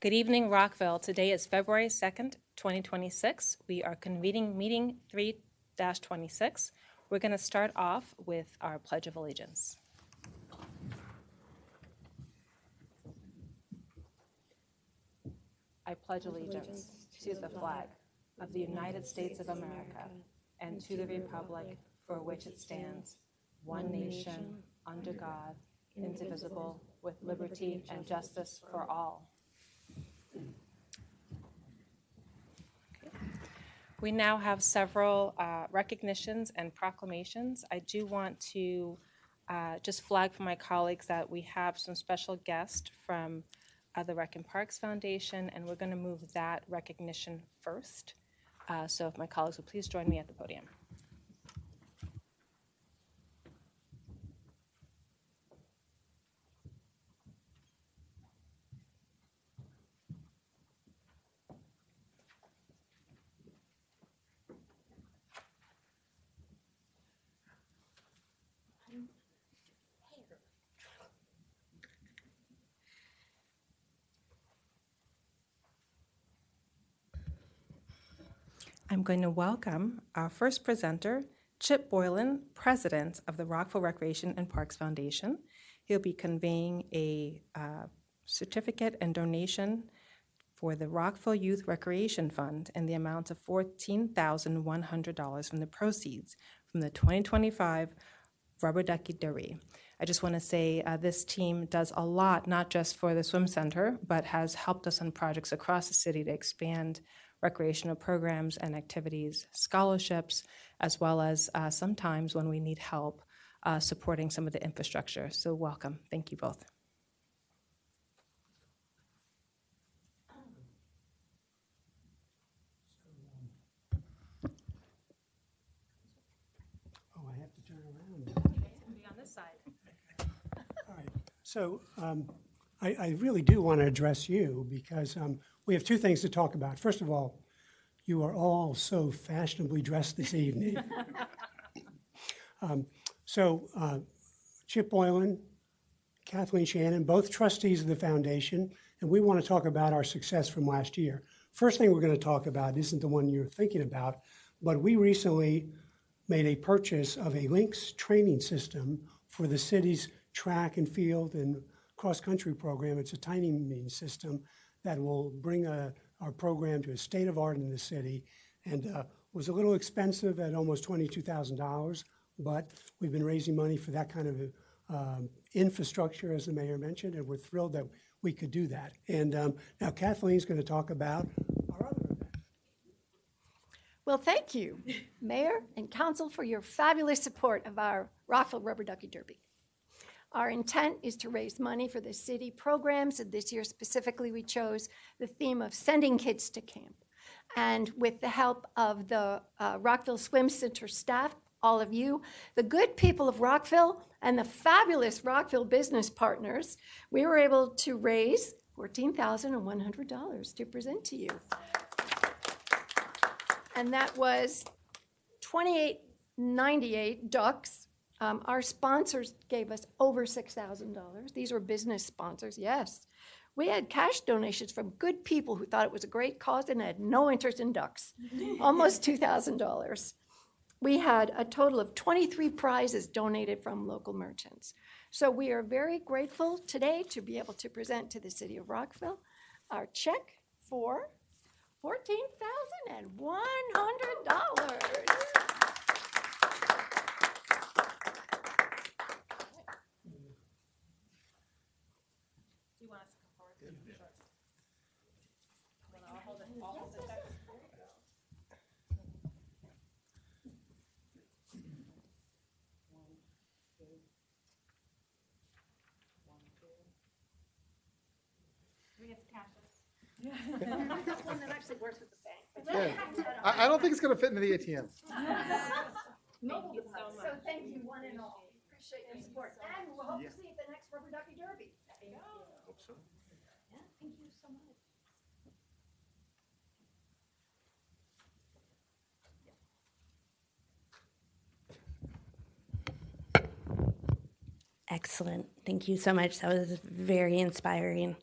Good evening, Rockville. Today is February 2nd, 2026. We are convening meeting 3-26. We're going to start off with our Pledge of Allegiance. I pledge allegiance to the flag of the United States of America and to the republic for which it stands, one nation, under God, indivisible, with liberty and justice for all. We now have several recognitions and proclamations. I do want to just flag for my colleagues that we have some special guests from the Rec and Parks Foundation, and we're going to move that recognition first. So if my colleagues would please join me at the podium. I'm going to welcome our first presenter, Chip Boylan, President of the Rockville Recreation and Parks Foundation. He'll be conveying a certificate and donation for the Rockville Youth Recreation Fund in the amount of $14,100 from the proceeds from the 2025 Rubber Ducky Derby. I just want to say this team does a lot, not just for the swim center, but has helped us on projects across the city to expand recreational programs and activities, scholarships, as well as sometimes when we need help supporting some of the infrastructure. So welcome. Thank you both. Oh, I have to turn around. It's going to be on this side. All right. So I really do want to address you because we have two things to talk about. First of all, you are all so fashionably dressed this evening. Chip Boylan, Kathleen Shannon, both trustees of the foundation, and we want to talk about our success from last year. First thing we're going to talk about isn't the one you're thinking about, but we recently made a purchase of a Lynx training system for the city's track and field and cross-country program. It's a timing system that will bring our program to a state of art in the city, and was a little expensive at almost $22,000, but we've been raising money for that kind of infrastructure, as the mayor mentioned, and we're thrilled that we could do that. And now Kathleen's going to talk about our other event. Well, thank you, Mayor and Council, for your fabulous support of our Rockville Rubber Ducky Derby. Our intent is to raise money for the city programs, and this year specifically we chose the theme of sending kids to camp. And with the help of the Rockville Swim Center staff, all of you, the good people of Rockville, and the fabulous Rockville business partners, we were able to raise $14,100 to present to you. And that was $28.98 ducks. Our sponsors gave us over $6,000. These were business sponsors, yes. We had cash donations from good people who thought it was a great cause and had no interest in ducks, almost $2,000. We had a total of 23 prizes donated from local merchants. So we are very grateful today to be able to present to the city of Rockville our check for $14,100. One that actually works with the bank. I don't think it's going to fit into the ATM. Thank you so much. So thank you, one and all. Appreciate your support. And we'll hope to see you at the next Rubber Ducky Derby. Hope so. Yeah, thank you so much. Excellent. Thank you so much. That was very inspiring.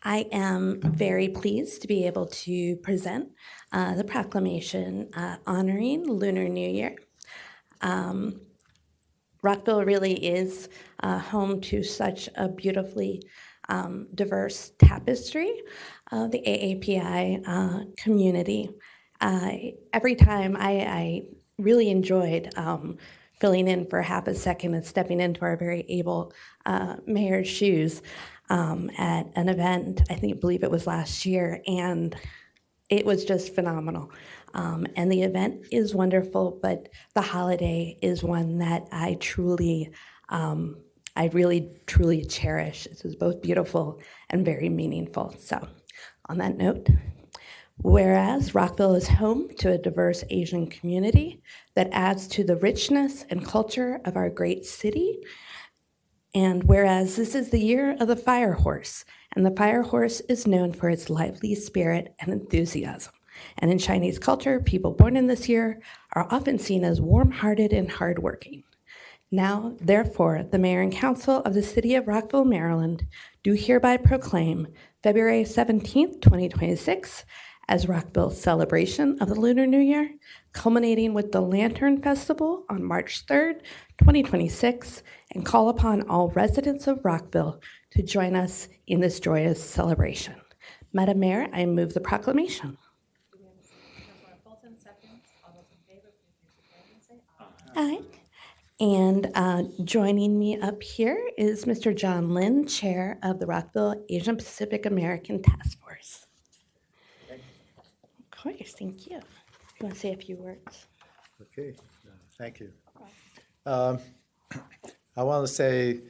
I am very pleased to be able to present the proclamation honoring Lunar New Year. Rockville really is home to such a beautifully diverse tapestry of the AAPI community. Every time I really enjoyed filling in for half a second and stepping into our very able mayor's shoes at an event, I believe it was last year, and it was just phenomenal. And the event is wonderful, but the holiday is one that I really truly cherish. This is both beautiful and very meaningful. So, on that note, whereas Rockville is home to a diverse Asian community that adds to the richness and culture of our great city, and whereas this is the year of the fire horse, and the fire horse is known for its lively spirit and enthusiasm. And in Chinese culture, people born in this year are often seen as warm-hearted and hardworking. Now, therefore, the Mayor and Council of the City of Rockville, Maryland, do hereby proclaim February 17th, 2026, as Rockville's celebration of the Lunar New Year, culminating with the Lantern Festival on March 3rd, 2026, and call upon all residents of Rockville to join us in this joyous celebration. Madam Mayor, I move the proclamation. Aye. And joining me up here is Mr. John Lynn, Chair of the Rockville Asian Pacific American Task Force. Of course, thank you. You want to say a few words? Okay, thank you. I want to say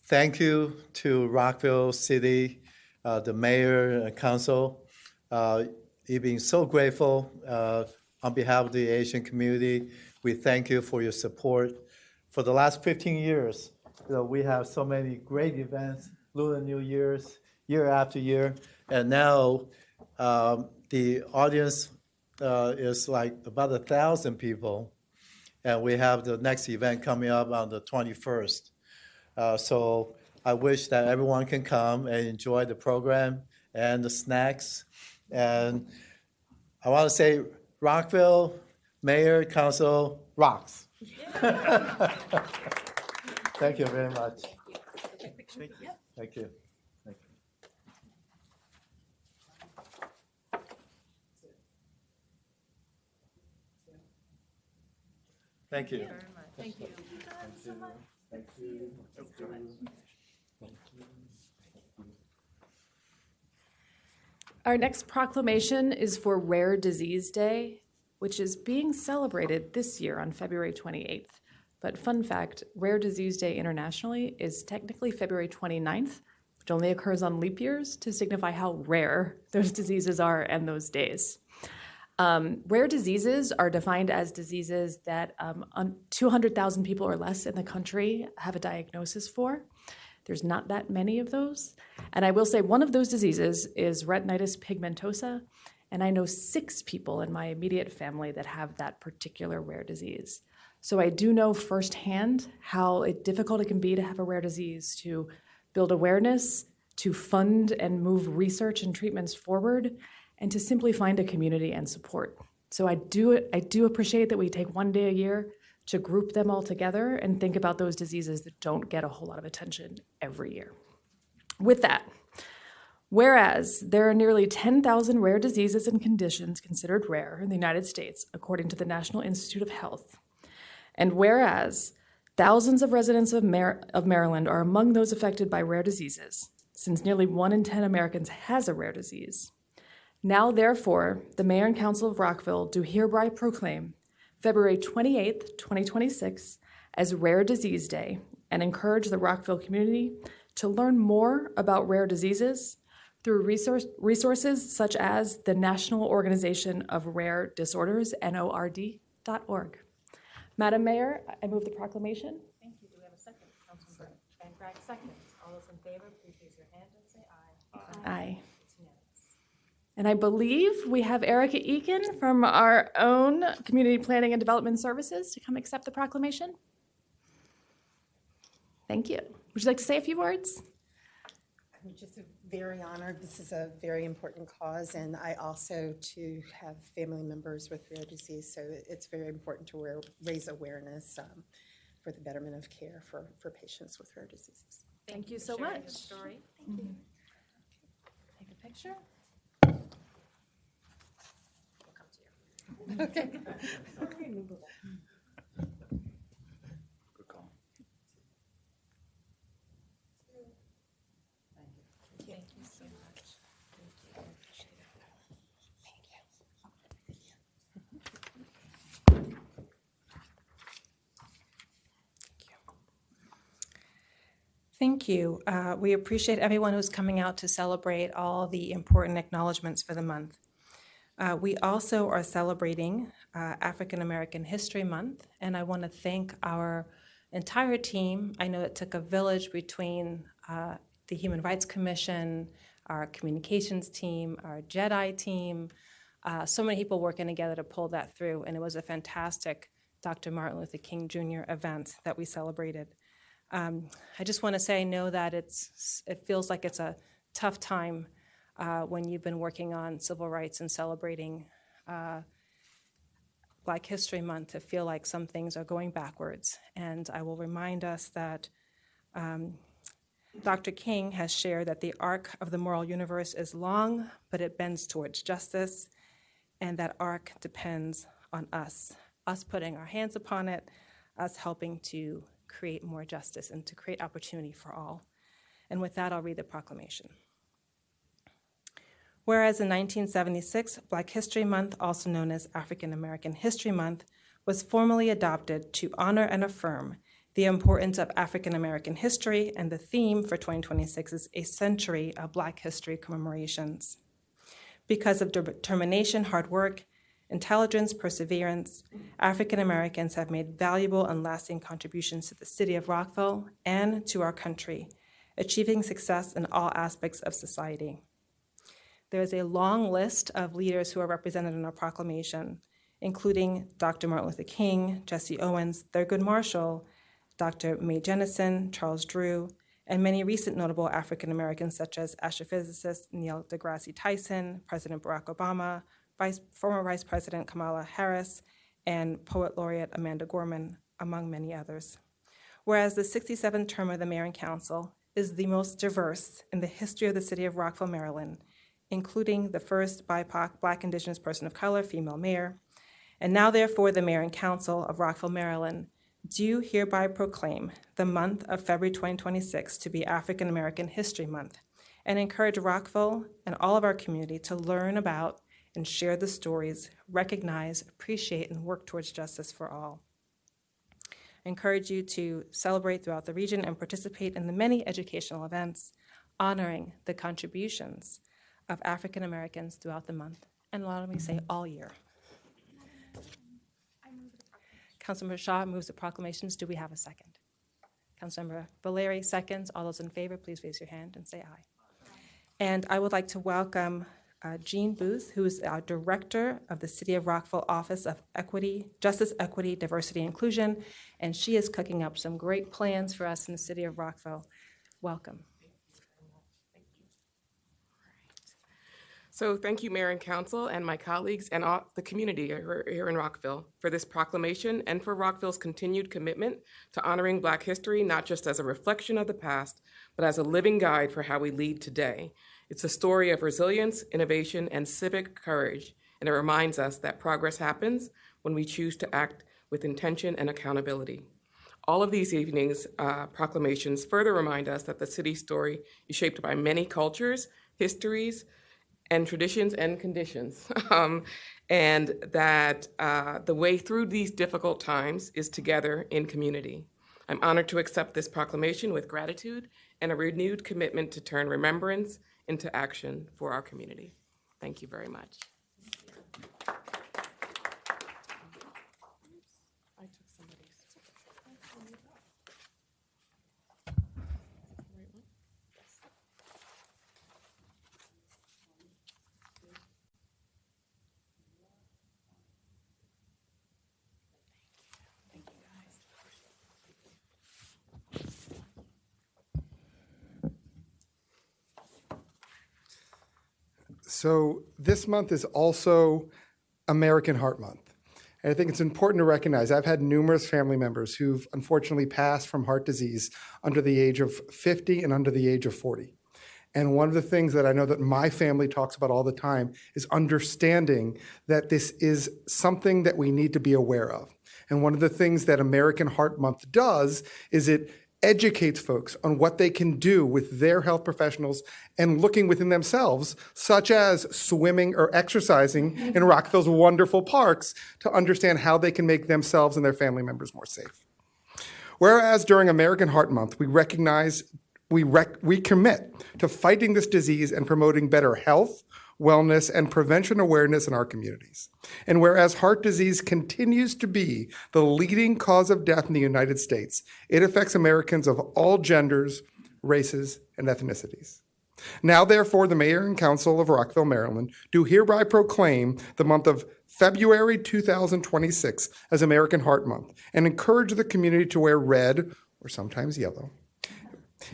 thank you to Rockville City, the mayor and council. You've been so grateful on behalf of the Asian community. We thank you for your support. For the last 15 years, we have so many great events, Lunar New Year's, year after year, and now the audience is like about 1,000 people, and we have the next event coming up on the 21st. So I wish that everyone can come and enjoy the program and the snacks. And I want to say Rockville, Mayor, Council, rocks. Thank you very much. Thank you. Thank you. Thank you. Thank you. Thank you. Our next proclamation is for Rare Disease Day, which is being celebrated this year on February 28th. But fun fact, Rare Disease Day internationally is technically February 29th, which only occurs on leap years to signify how rare those diseases are and those days. Rare diseases are defined as diseases that 200,000 people or less in the country have a diagnosis for. There's not that many of those. And I will say one of those diseases is retinitis pigmentosa, and I know 6 people in my immediate family that have that particular rare disease. So I do know firsthand how difficult it can be to have a rare disease, to build awareness, to fund and move research and treatments forward, and to simply find a community and support. So I do appreciate that we take one day a year to group them all together and think about those diseases that don't get a whole lot of attention every year. With that, whereas there are nearly 10,000 rare diseases and conditions considered rare in the United States, according to the National Institute of Health, and whereas thousands of residents of Maryland are among those affected by rare diseases, since nearly 1 in 10 Americans has a rare disease. Now, therefore, the Mayor and Council of Rockville do hereby proclaim February 28th, 2026 as Rare Disease Day and encourage the Rockville community to learn more about rare diseases through resources such as the National Organization of Rare Disorders, NORD.org. Madam Mayor, I move the proclamation. Thank you. Do we have a second? Councilmember Van Grack seconds. All those in favor, please raise your hand and say aye. Aye. It's unanimous. And I believe we have Erica Eakin from our own Community Planning and Development Services to come accept the proclamation. Thank you. Would you like to say a few words? Just a very honored. This is a very important cause, and I also too have family members with rare disease, so it's very important to raise awareness for the betterment of care for patients with rare diseases. Thank you so much. Take a picture. Good call. Thank you. We appreciate everyone who's coming out to celebrate all the important acknowledgements for the month. We also are celebrating African American History Month, and I want to thank our entire team. I know it took a village between the Human Rights Commission, our communications team, our JEDI team, so many people working together to pull that through, and it was a fantastic Dr. Martin Luther King Jr. event that we celebrated. I just want to say I know that it feels like it's a tough time when you've been working on civil rights and celebrating Black History Month to feel like some things are going backwards. And I will remind us that Dr. King has shared that the arc of the moral universe is long, but it bends towards justice, and that arc depends on us putting our hands upon it, us helping to create more justice and to create opportunity for all. And with that, I'll read the proclamation. Whereas in 1976, Black History Month, also known as African American History Month, was formally adopted to honor and affirm the importance of African American history, and the theme for 2026 is a century of Black history commemorations. Because of determination, hard work, intelligence, perseverance, African Americans have made valuable and lasting contributions to the city of Rockville and to our country, achieving success in all aspects of society. There is a long list of leaders who are represented in our proclamation, including Dr. Martin Luther King, Jesse Owens, Thurgood Marshall, Dr. Mae Jemison, Charles Drew, and many recent notable African Americans such as astrophysicist Neil deGrasse Tyson, President Barack Obama, former Vice President Kamala Harris, and Poet Laureate Amanda Gorman, among many others. Whereas the 67th term of the Mayor and Council is the most diverse in the history of the city of Rockville, Maryland, including the first BIPOC, Black, Indigenous person of color, female mayor, and now therefore the Mayor and Council of Rockville, Maryland, do hereby proclaim the month of February 2026 to be African American History Month, and encourage Rockville and all of our community to learn about and share the stories, recognize, appreciate, and work towards justice for all. I encourage you to celebrate throughout the region and participate in the many educational events honoring the contributions of African Americans throughout the month, and let me say all year. Councilmember Shaw moves the proclamations. Do we have a second? Councilmember Valeri seconds. All those in favor, please raise your hand and say aye. And I would like to welcome Jean Booth, who is our Director of the City of Rockville Office of Equity, Justice, Equity, Diversity, and Inclusion, and she is cooking up some great plans for us in the City of Rockville. Welcome. So thank you, Mayor and Council, and my colleagues, and all the community here in Rockville for this proclamation and for Rockville's continued commitment to honoring Black history, not just as a reflection of the past, but as a living guide for how we lead today. It's a story of resilience, innovation, and civic courage, and it reminds us that progress happens when we choose to act with intention and accountability. All of these evenings' proclamations further remind us that the city's story is shaped by many cultures, histories, and traditions and conditions, and that the way through these difficult times is together in community. I'm honored to accept this proclamation with gratitude and a renewed commitment to turn remembrance into action for our community. Thank you very much. So this month is also American Heart Month. And I think it's important to recognize I've had numerous family members who've unfortunately passed from heart disease under the age of 50 and under the age of 40. And one of the things that I know that my family talks about all the time is understanding that this is something that we need to be aware of. And one of the things that American Heart Month does is it educates folks on what they can do with their health professionals and looking within themselves, such as swimming or exercising in Rockville's wonderful parks, to understand how they can make themselves and their family members more safe. Whereas during American Heart Month, we recognize we commit to fighting this disease and promoting better health, wellness, and prevention awareness in our communities. And whereas heart disease continues to be the leading cause of death in the United States, it affects Americans of all genders, races, and ethnicities. Now, therefore, the Mayor and Council of Rockville, Maryland, do hereby proclaim the month of February 2026 as American Heart Month and encourage the community to wear red, or sometimes yellow,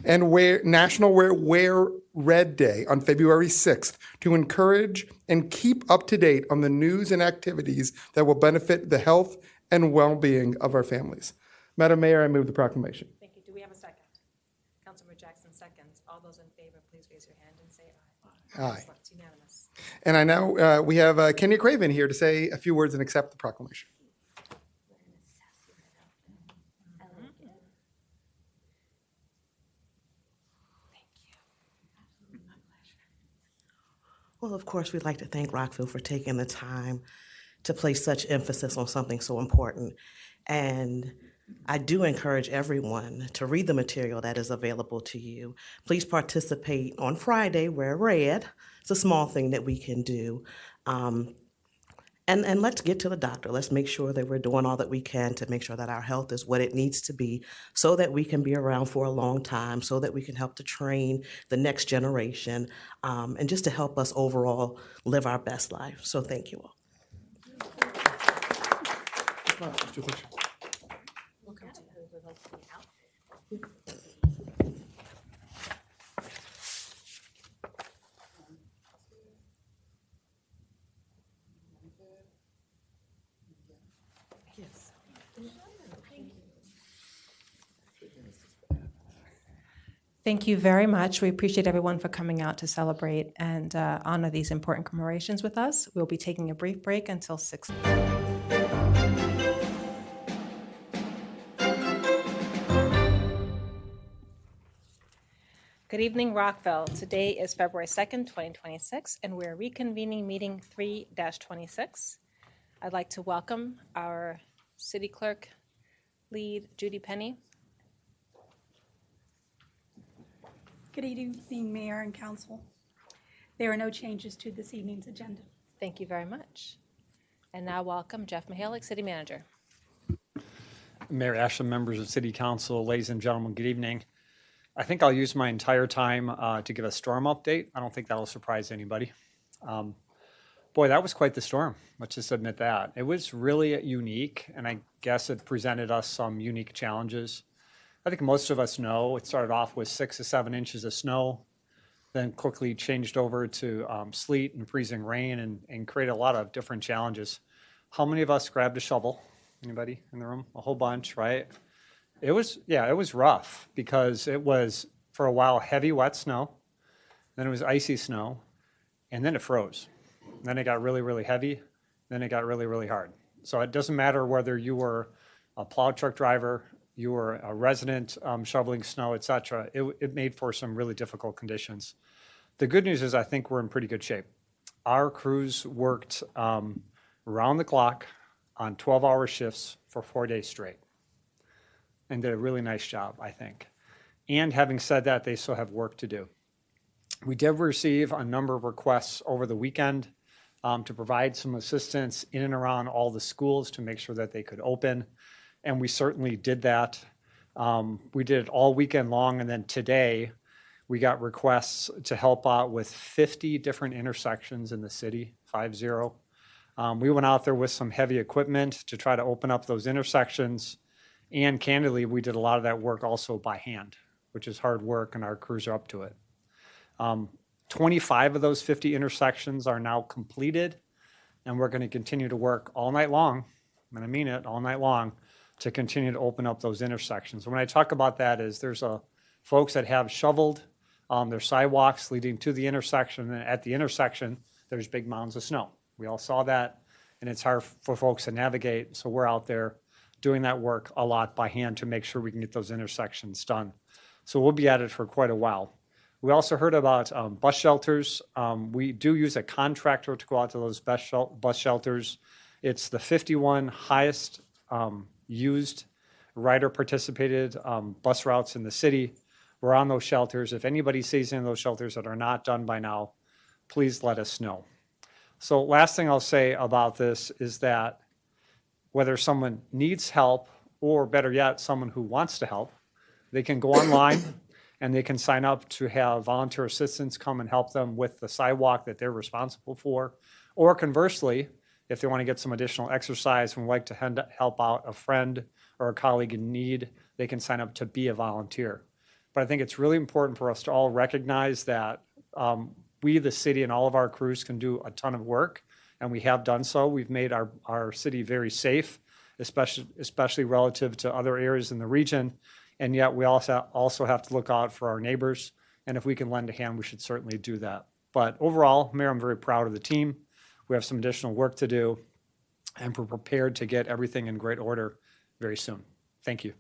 and National Wear Red Day on February 6th to encourage and keep up to date on the news and activities that will benefit the health and well-being of our families. Madam Mayor, I move the proclamation. Thank you. Do we have a second? Councilmember Jackson seconds. All those in favor, please raise your hand and say aye. Aye. It's unanimous. And I now, we have Kenya Craven here to say a few words and accept the proclamation. Well, of course, we'd like to thank Rockville for taking the time to place such emphasis on something so important. And I do encourage everyone to read the material that is available to you. Please participate on Friday, wear red. It's a small thing that we can do. And let's get to the doctor. Let's make sure that we're doing all that we can to make sure that our health is what it needs to be so that we can be around for a long time, so that we can help to train the next generation, and just to help us overall live our best life. So thank you all. Yes. Thank you very much. We appreciate everyone for coming out to celebrate and honor these important commemorations with us. We'll be taking a brief break until 6. Good evening, Rockville. Today is February 2nd, 2026, and we're reconvening meeting 3-26. I'd like to welcome our city clerk lead, Judy Penny. Good evening, Mayor and Council. There are no changes to this evening's agenda. Thank you very much. And now welcome Jeff Mihalik, City Manager. Mayor Ashland, members of City Council, ladies and gentlemen, good evening. I think I'll use my entire time to give a storm update. I don't think that'll surprise anybody. Boy, that was quite the storm. Let's just admit that. It was really unique, and I guess it presented us some unique challenges. I think most of us know it started off with 6 to 7 inches of snow, then quickly changed over to sleet and freezing rain and created a lot of different challenges. How many of us grabbed a shovel? Anybody in the room? A whole bunch, right? It was rough because it was, for a while, heavy, wet snow. Then it was icy snow, and then it froze. Then it got really, really heavy. Then it got really, really hard. So it doesn't matter whether you were a plow truck driver, you were a resident shoveling snow, et cetera. It made for some really difficult conditions. The good news is I think we're in pretty good shape. Our crews worked around the clock on 12-hour shifts for 4 days straight and did a really nice job, I think. And having said that, they still have work to do. We did receive a number of requests over the weekend to provide some assistance in and around all the schools to make sure that they could open. And we certainly did that. We did it all weekend long. And then today, we got requests to help out with 50 different intersections in the city, 50. We went out there with some heavy equipment to try to open up those intersections. And candidly, we did a lot of that work also by hand, which is hard work, and our crews are up to it. 25 of those 50 intersections are now completed, and we're going to continue to work all night long, and I mean it, all night long, to continue to open up those intersections. When I talk about that is there's folks that have shoveled their sidewalks leading to the intersection, and at the intersection, there's big mounds of snow. We all saw that, and it's hard for folks to navigate, so we're out there doing that work a lot by hand to make sure we can get those intersections done. So we'll be at it for quite a while. We also heard about bus shelters. We do use a contractor to go out to those bus shelters. It's the 51 highest used rider-participated bus routes in the city. We're on those shelters. If anybody sees any of those shelters that are not done by now, please let us know. So last thing I'll say about this is that whether someone needs help, or better yet, someone who wants to help, they can go online and they can sign up to have volunteer assistants come and help them with the sidewalk that they're responsible for. Or conversely, if they want to get some additional exercise and would like to help out a friend or a colleague in need, they can sign up to be a volunteer. But I think it's really important for us to all recognize that we, the city, and all of our crews can do a ton of work, and we have done so. We've made our city very safe, especially relative to other areas in the region. And yet we also have to look out for our neighbors. And if we can lend a hand, we should certainly do that. But overall, Mayor, I'm very proud of the team. We have some additional work to do, and we're prepared to get everything in great order very soon. Thank you.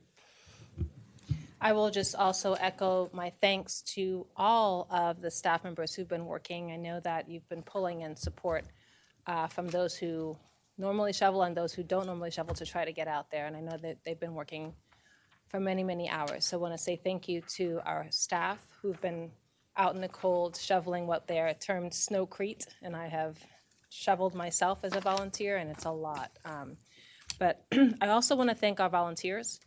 I will just also echo my thanks to all of the staff members who've been working. I know that you've been pulling in support from those who normally shovel and those who don't normally shovel to try to get out there. And I know that they've been working for many, many hours. So I want to say thank you to our staff who've been out in the cold shoveling what they're termed snowcrete. And I have shoveled myself as a volunteer, and it's a lot. But I also want to thank our volunteers.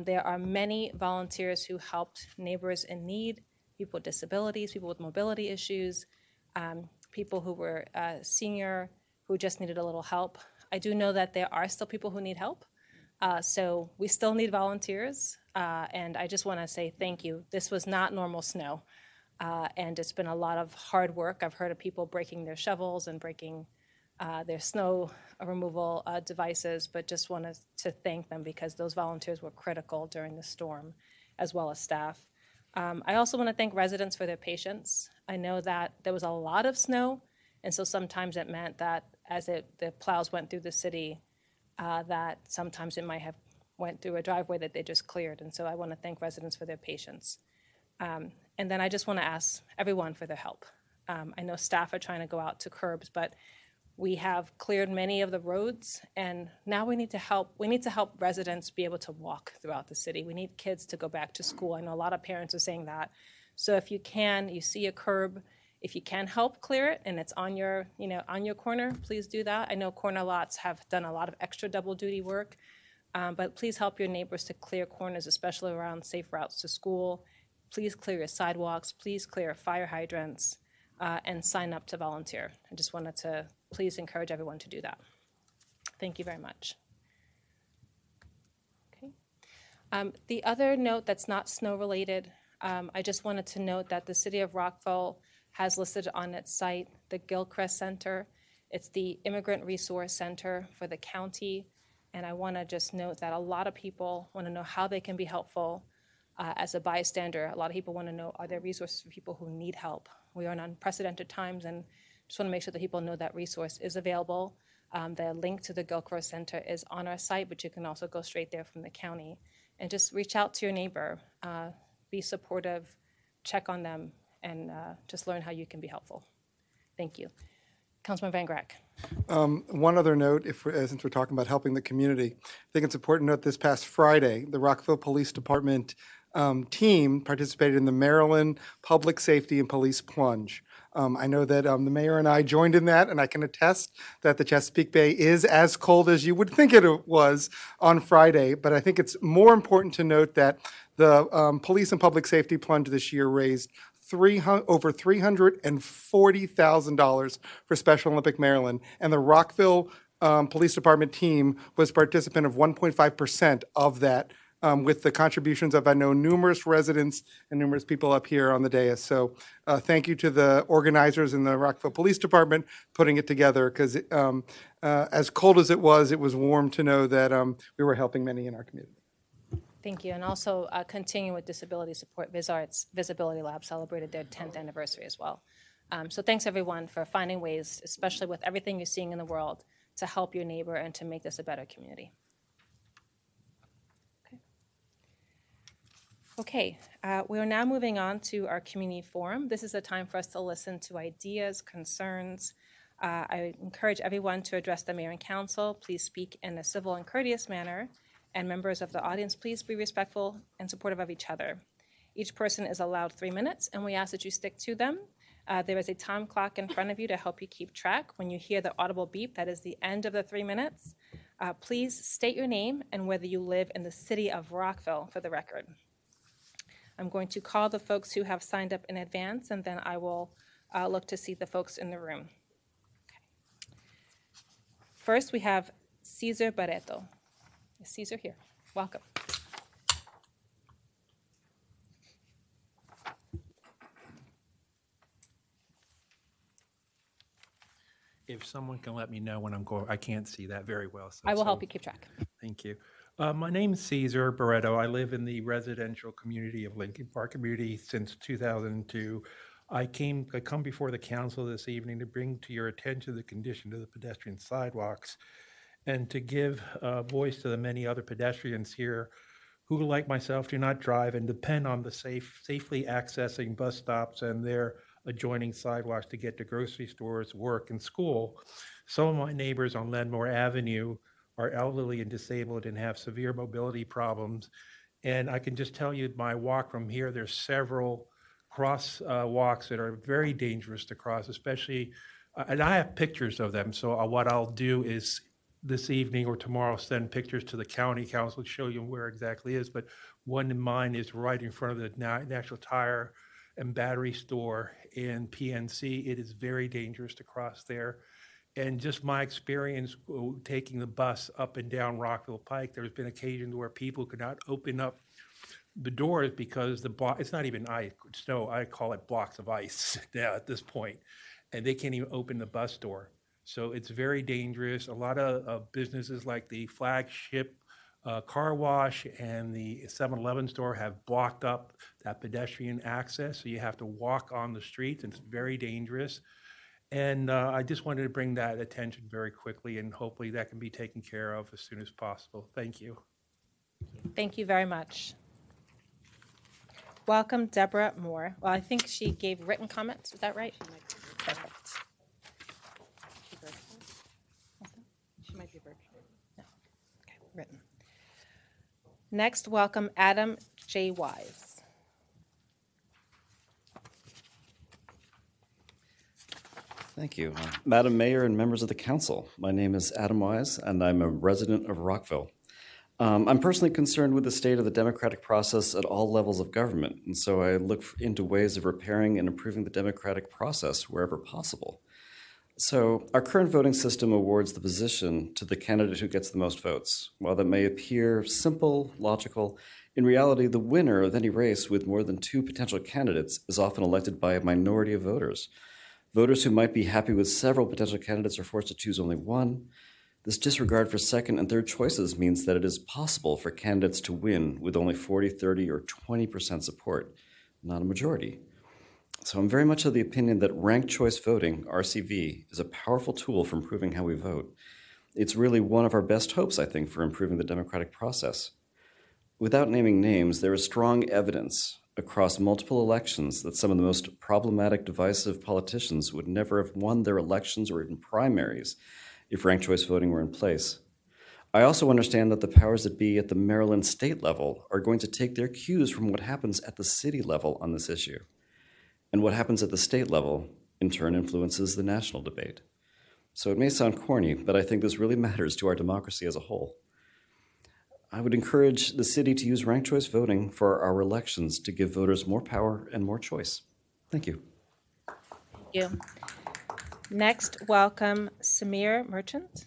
There are many volunteers who helped neighbors in need, people with disabilities, people with mobility issues, people who were senior, who just needed a little help. I do know that there are still people who need help. So we still need volunteers, and I just want to say thank you. This was not normal snow, and it's been a lot of hard work. I've heard of people breaking their shovels and breaking their snow removal devices, but just wanted to thank them because those volunteers were critical during the storm, as well as staff. I also want to thank residents for their patience. I know that there was a lot of snow, and so sometimes it meant that as the plows went through the city, that sometimes it might have went through a driveway that they just cleared. And so I want to thank residents for their patience. And then I just want to ask everyone for their help. I know staff are trying to go out to curbs, but we have cleared many of the roads, and now we need to help. We need to help residents be able to walk throughout the city. We need kids to go back to school. I know a lot of parents are saying that. So if you can, you see a curb, if you can help clear it and it's on your, on your corner, please do that. I know corner lots have done a lot of extra double duty work, but please help your neighbors to clear corners, especially around safe routes to school. Please clear your sidewalks, please clear fire hydrants, and sign up to volunteer. I just wanted to please encourage everyone to do that. Thank you very much. Okay. The other note that's not snow related, I just wanted to note that the city of Rockville has listed on its site the Gilchrist Center. It's the Immigrant Resource Center for the county. And I want to just note that a lot of people want to know how they can be helpful. As a bystander, a lot of people want to know, are there resources for people who need help? We are in unprecedented times, and just want to make sure that people know that resource is available. The link to the Gilchrist Center is on our site, but you can also go straight there from the county. And just reach out to your neighbor, be supportive, check on them, and just learn how you can be helpful. Thank you. Councilman Van Grack. One other note, since we're talking about helping the community, I think it's important to note this past Friday, the Rockville Police Department team participated in the Maryland Public Safety and Police Plunge. I know that the mayor and I joined in that, and I can attest that the Chesapeake Bay is as cold as you would think it was on Friday. But I think it's more important to note that the Police and Public Safety Plunge this year raised over $340,000 for Special Olympic Maryland, and the Rockville Police Department team was participant of 1.5% of that with the contributions of, I know, numerous residents and numerous people up here on the dais. So thank you to the organizers in the Rockville Police Department putting it together, because as cold as it was warm to know that we were helping many in our community. Thank you. And also continuing with Disability Support VisArts Visibility Lab celebrated their 10th anniversary as well. So thanks everyone for finding ways, especially with everything you're seeing in the world, to help your neighbor and to make this a better community. Okay, we are now moving on to our community forum. This is a time for us to listen to ideas, concerns. I encourage everyone to address the mayor and council. Please speak in a civil and courteous manner. And members of the audience, please be respectful and supportive of each other. Each person is allowed 3 minutes, and we ask that you stick to them. There is a time clock in front of you to help you keep track. When you hear the audible beep, that is the end of the 3 minutes. Please state your name and whether you live in the city of Rockville for the record. I'm going to call the folks who have signed up in advance, and then I will look to see the folks in the room. Okay. First, we have Cesar Barreto. Is Cesar here? Welcome. If someone can let me know when I'm going, I can't see that very well. So, I will help you keep track. Thank you. My name is Cesar Barreto. I live in the residential community of Lincoln Park Community since 2002. I come before the council this evening to bring to your attention the condition of the pedestrian sidewalks and to give voice to the many other pedestrians here who, like myself, do not drive and depend on the safely accessing bus stops and their adjoining sidewalks to get to grocery stores, work, and school. Some of my neighbors on Lenmore Avenue are elderly and disabled and have severe mobility problems. And I can just tell you, my walk from here, there's several cross walks that are very dangerous to cross, especially, and I have pictures of them. So what I'll do is this evening or tomorrow send pictures to the county council to show you where exactly it is. But one in mine is right in front of the National Tire and Battery Store in PNC. It is very dangerous to cross there. And just my experience taking the bus up and down Rockville Pike, there's been occasions where people could not open up the doors because it's not even snow, I call it blocks of ice now at this point, and they can't even open the bus door. So it's very dangerous. A lot of businesses like the Flagship car wash and the 7-Eleven store have blocked up that pedestrian access, so you have to walk on the streets, and it's very dangerous. And I just wanted to bring that attention very quickly, and hopefully that can be taken care of as soon as possible. Thank you. Thank you very much. Welcome, Deborah Moore. Well, I think she gave written comments. Is that right? Perfect. She might be virtual. No. Okay, written. Next, welcome Adam J. Wise. Thank you. Madam Mayor and members of the council, my name is Adam Wise, and I'm a resident of Rockville. I'm personally concerned with the state of the democratic process at all levels of government, and so I look into ways of repairing and improving the democratic process wherever possible. So our current voting system awards the position to the candidate who gets the most votes. While that may appear simple, logical, in reality, the winner of any race with more than 2 potential candidates is often elected by a minority of voters. Voters who might be happy with several potential candidates are forced to choose only one. This disregard for second and third choices means that it is possible for candidates to win with only 40, 30, or 20% support, not a majority. So I'm very much of the opinion that ranked choice voting, RCV, is a powerful tool for improving how we vote. It's really one of our best hopes, I think, for improving the democratic process. Without naming names, there is strong evidence across multiple elections that some of the most problematic, divisive politicians would never have won their elections or even primaries if ranked choice voting were in place. I also understand that the powers that be at the Maryland state level are going to take their cues from what happens at the city level on this issue. And what happens at the state level, in turn, influences the national debate. So it may sound corny, but I think this really matters to our democracy as a whole. I would encourage the city to use ranked choice voting for our elections to give voters more power and more choice. Thank you. Thank you. Next, welcome Samir Merchant.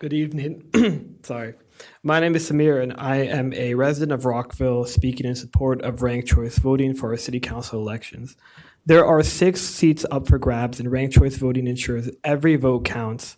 Good evening. Sorry. My name is Samir, and I am a resident of Rockville speaking in support of ranked choice voting for our city council elections. There are 6 seats up for grabs, and ranked choice voting ensures every vote counts.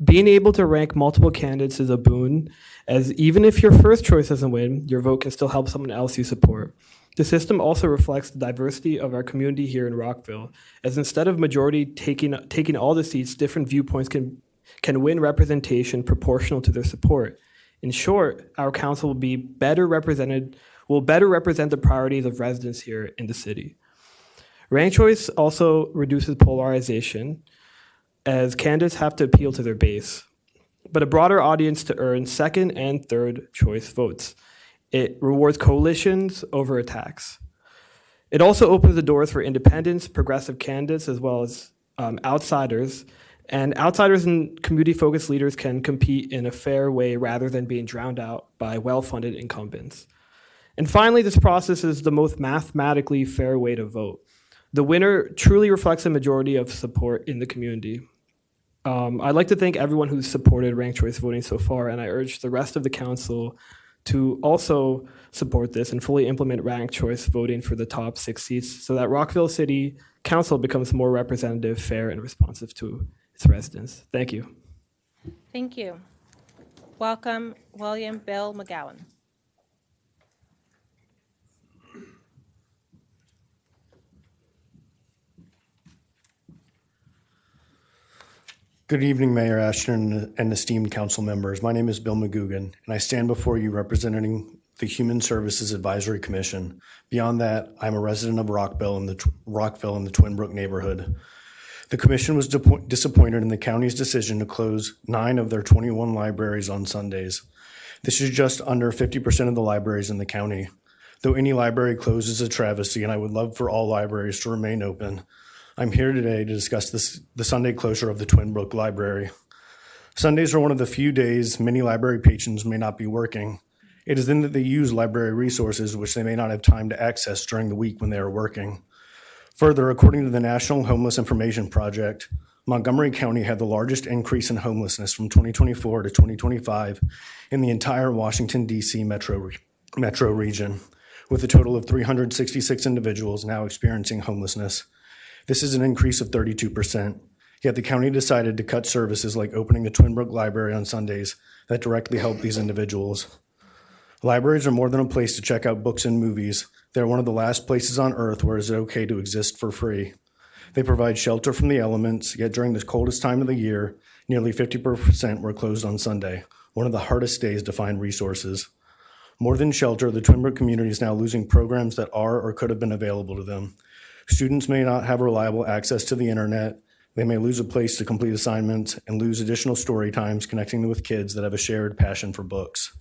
Being able to rank multiple candidates is a boon, as even if your first choice doesn't win, your vote can still help someone else you support. The system also reflects the diversity of our community here in Rockville, as instead of majority taking all the seats, different viewpoints can win representation proportional to their support. In short, our council will better represent the priorities of residents here in the city. Ranked choice also reduces polarization, as candidates have to appeal to their base, but a broader audience to earn second and third choice votes. It rewards coalitions over attacks. It also opens the doors for independents, progressive candidates, as well as outsiders. And outsiders and community-focused leaders can compete in a fair way rather than being drowned out by well-funded incumbents. And finally, this process is the most mathematically fair way to vote. The winner truly reflects a majority of support in the community. I'd like to thank everyone who's supported ranked choice voting so far, and I urge the rest of the council to also support this and fully implement ranked choice voting for the top 6 seats so that Rockville City Council becomes more representative, fair, and responsive to its residents. Thank you. Thank you. Welcome, William Bill McGowan. Good evening, Mayor Ashton and esteemed council members. My name is Bill McGugan, and I stand before you representing the Human Services Advisory Commission. Beyond that, I'm a resident of Rockville in the Twin Brook neighborhood. The commission was disappointed in the county's decision to close 9 of their 21 libraries on Sundays. This is just under 50% of the libraries in the county. Though any library closes a travesty, and I would love for all libraries to remain open, I'm here today to discuss the Sunday closure of the Twin Brook Library. Sundays are one of the few days many library patrons may not be working. It is then that they use library resources which they may not have time to access during the week when they are working. Further, according to the National Homeless Information Project, Montgomery County had the largest increase in homelessness from 2024 to 2025 in the entire Washington, D.C. metro region, with a total of 366 individuals now experiencing homelessness. This is an increase of 32%, yet the county decided to cut services like opening the Twin Brook Library on Sundays that directly help these individuals. Libraries are more than a place to check out books and movies. They're one of the last places on earth where it is okay to exist for free. They provide shelter from the elements, yet during the coldest time of the year, nearly 50% were closed on Sunday, one of the hardest days to find resources. More than shelter, the Twin Brook community is now losing programs that are or could have been available to them. Students may not have reliable access to the internet. They may lose a place to complete assignments and lose additional story times connecting with kids that have a shared passion for books.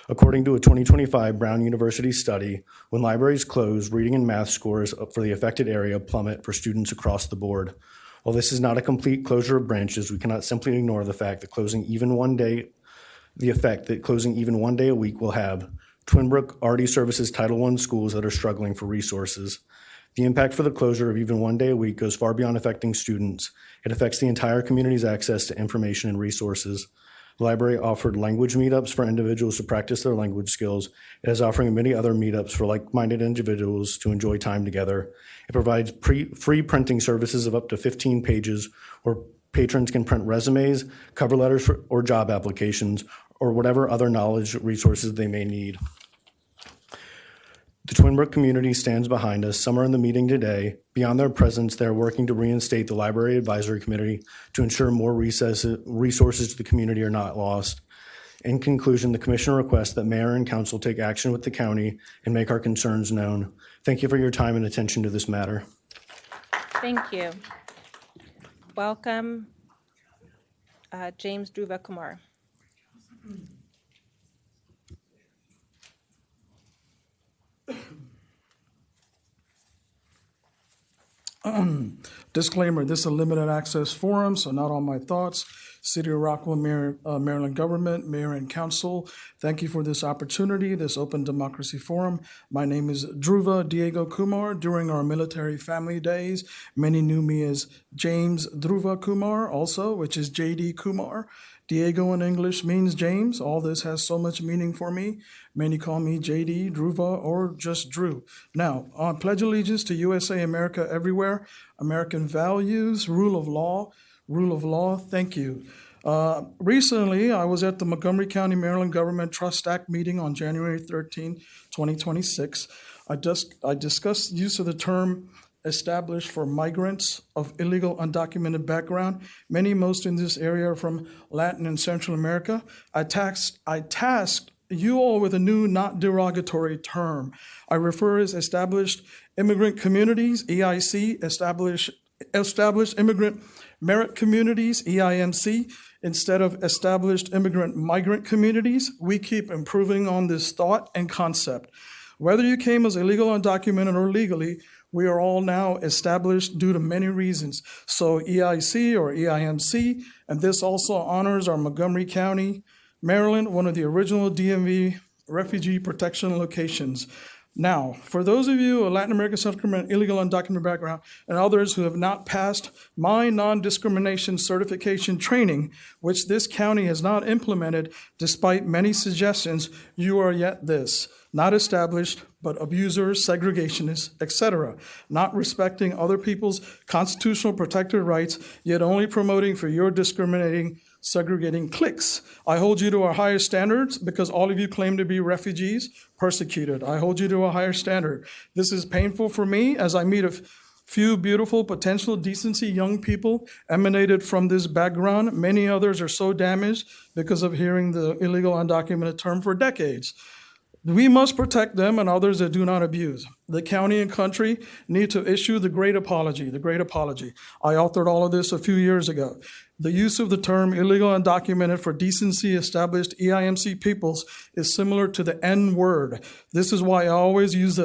According to a 2025 Brown University study, when libraries close, reading and math scores for the affected area plummet for students across the board. While this is not a complete closure of branches, we cannot simply ignore the effect that closing even one day a week will have. Twin Brook already services Title I schools that are struggling for resources. The impact for the closure of even one day a week goes far beyond affecting students. It affects the entire community's access to information and resources. The library offered language meetups for individuals to practice their language skills. It is offering many other meetups for like-minded individuals to enjoy time together. It provides free printing services of up to 15 pages where patrons can print resumes, cover letters or job applications, or whatever other knowledge resources they may need. The Twin Brook community stands behind us. Some are in the meeting today. Beyond their presence, they are working to reinstate the Library Advisory Committee to ensure more resources to the community are not lost. In conclusion, the commission requests that mayor and council take action with the county and make our concerns known. Thank you for your time and attention to this matter. Thank you. Welcome, James Dhruva Kumar. Disclaimer, this is a limited access forum, so not all my thoughts. City of Rockville, Maryland government, mayor and council, thank you for this opportunity, this open democracy forum. My name is Dhruva Diego Kumar. During our military family days, many knew me as James Dhruva Kumar also, which is JD Kumar. Diego in English means James. All this has so much meaning for me. Many call me JD, Druva, or just Drew. Now, I pledge allegiance to USA, America everywhere, American values, rule of law. Thank you. Recently, I was at the Montgomery County, Maryland Government Trust Act meeting on January 13, 2026. I discussed use of the term established for migrants of illegal undocumented background. Many, most in this area, are from Latin and Central America. I tasked you all with a new, not derogatory term. I refer as established immigrant communities, EIC, established immigrant merit communities, EIMC, instead of established immigrant migrant communities. We keep improving on this thought and concept. Whether you came as illegal, undocumented, or legally, we are all now established due to many reasons. So EIC or EIMC, and this also honors our Montgomery County, Maryland, one of the original DMV refugee protection locations. Now, for those of you, Latin American, Central American, illegal undocumented background, and others who have not passed my non-discrimination certification training, which this county has not implemented despite many suggestions, you are yet this: not established, but abusers, segregationists, etc., not respecting other people's constitutional protected rights, yet only promoting for your discriminating, segregating cliques. I hold you to our higher standards because all of you claim to be refugees, persecuted. I hold you to a higher standard. This is painful for me as I meet a few beautiful, potential decency young people emanated from this background. Many others are so damaged because of hearing the illegal undocumented term for decades. We must protect them and others that do not abuse. The county and country need to issue the great apology, I authored all of this a few years ago. The use of the term illegal undocumented for decency established EIMC peoples is similar to the N word. This is why I always use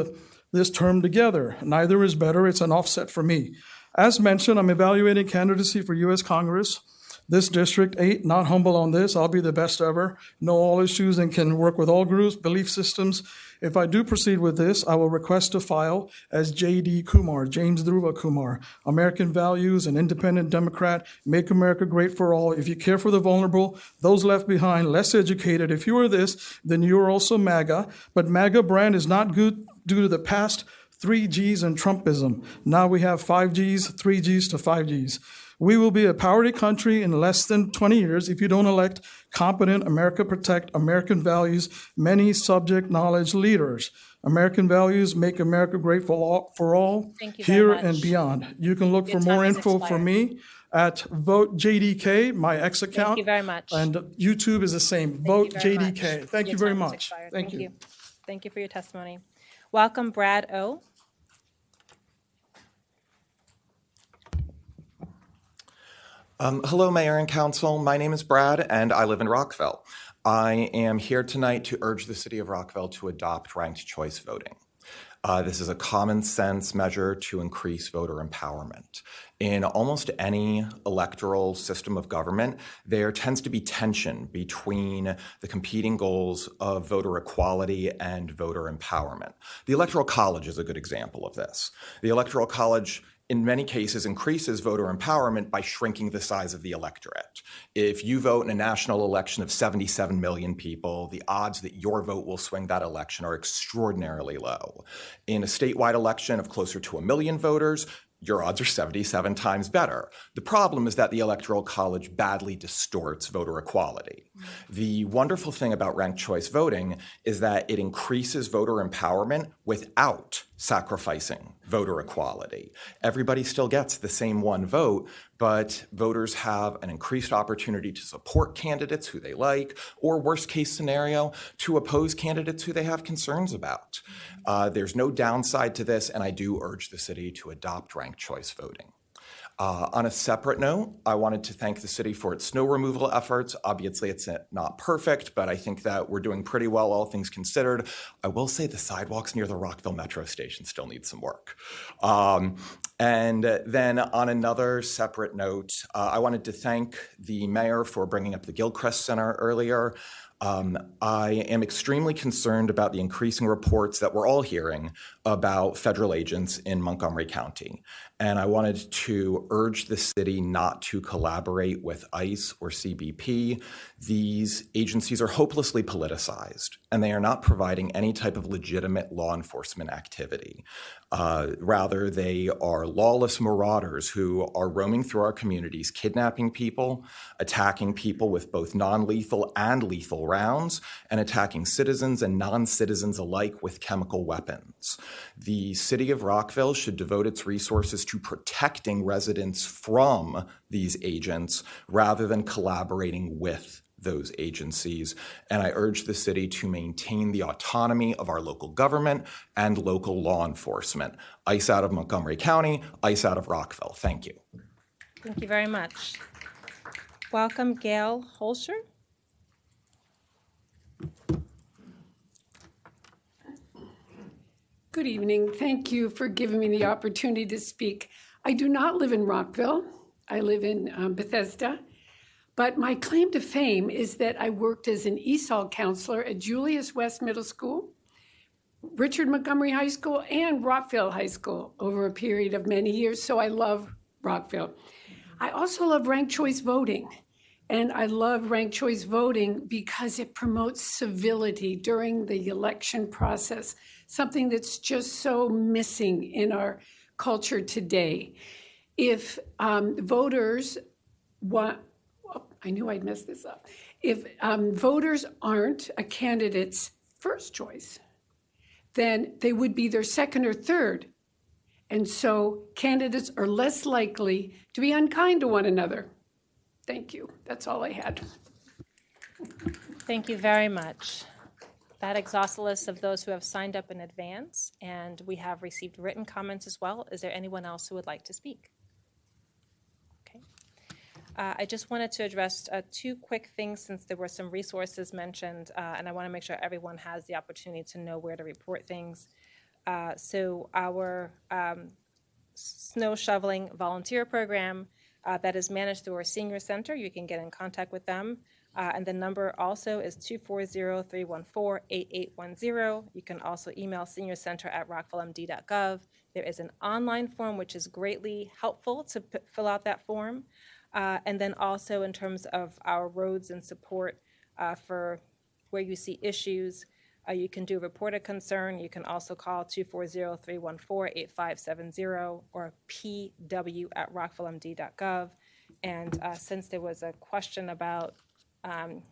this term together. Neither is better, it's an offset for me. As mentioned, I'm evaluating candidacy for U.S. Congress. This District 8, not humble on this, I'll be the best ever, know all issues and can work with all groups, belief systems. If I do proceed with this, I will request to file as J.D. Kumar, James Dhruva Kumar, American values, an independent Democrat, make America great for all. If you care for the vulnerable, those left behind, less educated, if you are this, then you are also MAGA. But MAGA brand is not good due to the past 3Gs and Trumpism. Now we have 5Gs, 3Gs to 5Gs. We will be a poverty country in less than 20 years if you don't elect competent America Protect, American values, many subject knowledge leaders. American values make America great for all Thank you very here much. and beyond. You can look Your for more time has info from expired. me at Vote JDK, my X account. Thank you very much. And YouTube is the same, Thank Vote you very JDK. much. Thank Your you very time has much. expired. Thank you. Thank you for your testimony. Welcome, Brad O. Hello, Mayor and Council. My name is Brad, and I live in Rockville. I am here tonight to urge the City of Rockville to adopt ranked choice voting. This is a common sense measure to increase voter empowerment. In almost any electoral system of government, there tends to be tension between the competing goals of voter equality and voter empowerment. The Electoral College is a good example of this. The Electoral College in many cases increases voter empowerment by shrinking the size of the electorate. If you vote in a national election of 77 million people, the odds that your vote will swing that election are extraordinarily low. In a statewide election of closer to 1 million voters, your odds are 77 times better. The problem is that the Electoral College badly distorts voter equality. The wonderful thing about ranked choice voting is that it increases voter empowerment without sacrificing voter equality. Everybody still gets the same one vote, but voters have an increased opportunity to support candidates who they like, or worst case scenario, to oppose candidates who they have concerns about. There's no downside to this, and I do urge the city to adopt ranked choice voting. On a separate note, I wanted to thank the city for its snow removal efforts. Obviously, it's not perfect, but I think that we're doing pretty well, all things considered. I will say the sidewalks near the Rockville Metro Station still need some work. And then on another separate note, I wanted to thank the mayor for bringing up the Gilchrist Center earlier. I am extremely concerned about the increasing reports that we're all hearing about federal agents in Montgomery County. And I wanted to urge the city not to collaborate with ICE or CBP. These agencies are hopelessly politicized, and they are not providing any type of legitimate law enforcement activity. Rather, they are lawless marauders who are roaming through our communities, kidnapping people, attacking people with both non-lethal and lethal rounds, and attacking citizens and non-citizens alike with chemical weapons. The city of Rockville should devote its resources to protecting residents from these agents rather than collaborating with those agencies. And I urge the city to maintain the autonomy of our local government and local law enforcement. ICE out of Montgomery County, ICE out of Rockville. Thank you. Thank you very much. Welcome, Gail Holscher. Good evening. Thank you for giving me the opportunity to speak. I do not live in Rockville. I live in Bethesda. But my claim to fame is that I worked as an ESOL counselor at Julius West Middle School, Richard Montgomery High School, and Rockville High School over a period of many years, so I love Rockville. I also love ranked choice voting, and I love ranked choice voting because it promotes civility during the election process, something that's just so missing in our culture today. If voters want, I knew I'd mess this up. If voters aren't a candidate's first choice, then they would be their second or third. And so candidates are less likely to be unkind to one another. Thank you. That's all I had. Thank you very much. That exhausts the list of those who have signed up in advance, and we have received written comments as well. Is there anyone else who would like to speak? I just wanted to address two quick things since there were some resources mentioned, and I want to make sure everyone has the opportunity to know where to report things. So our snow shoveling volunteer program that is managed through our senior center, you can get in contact with them. And the number also is 240-314-8810. You can also email seniorcenter@rockvillemd.gov. There is an online form which is greatly helpful to fill out that form. And then also in terms of our roads and support for where you see issues, you can do report a concern. You can also call 240-314-8570 or pw@rockvillemd.gov. And since there was a question about, and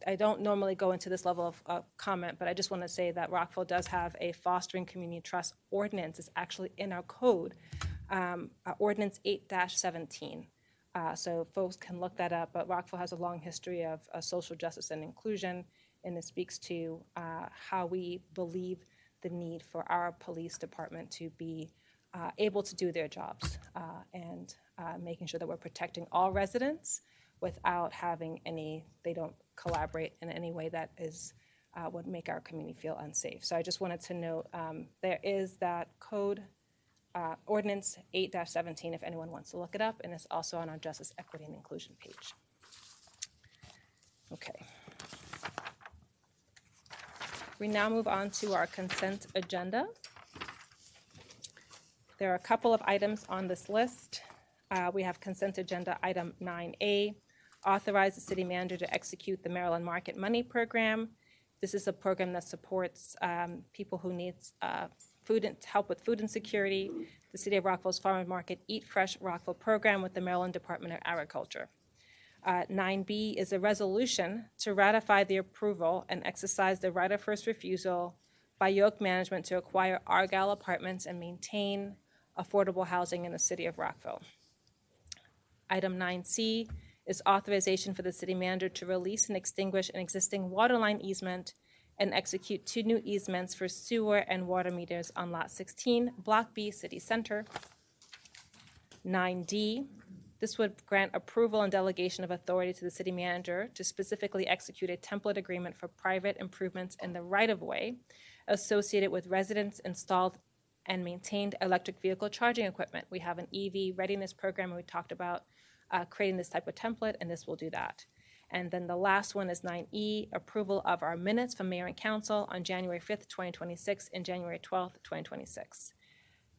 I don't normally go into this level of comment, but I just want to say that Rockville does have a fostering community trust ordinance. It's actually in our code, Ordinance 8-17. So folks can look that up, but Rockville has a long history of social justice and inclusion, and it speaks to how we believe the need for our police department to be able to do their jobs and making sure that we're protecting all residents without having they don't collaborate in any way that would make our community feel unsafe. So I just wanted to note there is that code, Ordinance 8-17, if anyone wants to look it up, and it's also on our Justice, Equity, and Inclusion page. Okay. We now move on to our consent agenda. There are a couple of items on this list. We have consent agenda item 9A, authorize the city manager to execute the Maryland Market Money Program. This is a program that supports people who need food and help with food insecurity. The City of Rockville's Farmers Market Eat Fresh Rockville program with the Maryland Department of Agriculture. 9B is a resolution to ratify the approval and exercise the right of first refusal by Yoke Management to acquire Argyle Apartments and maintain affordable housing in the City of Rockville. Item 9C is authorization for the city manager to release and extinguish an existing water line easement and execute 2 new easements for sewer and water meters on Lot 16, Block B, City Center. 9D, this would grant approval and delegation of authority to the city manager to specifically execute a template agreement for private improvements in the right-of-way associated with residence-installed and maintained electric vehicle charging equipment. We have an EV readiness program, and we talked about creating this type of template, and this will do that. And then the last one is 9E, approval of our minutes from Mayor and Council on January 5th, 2026 and January 12th, 2026.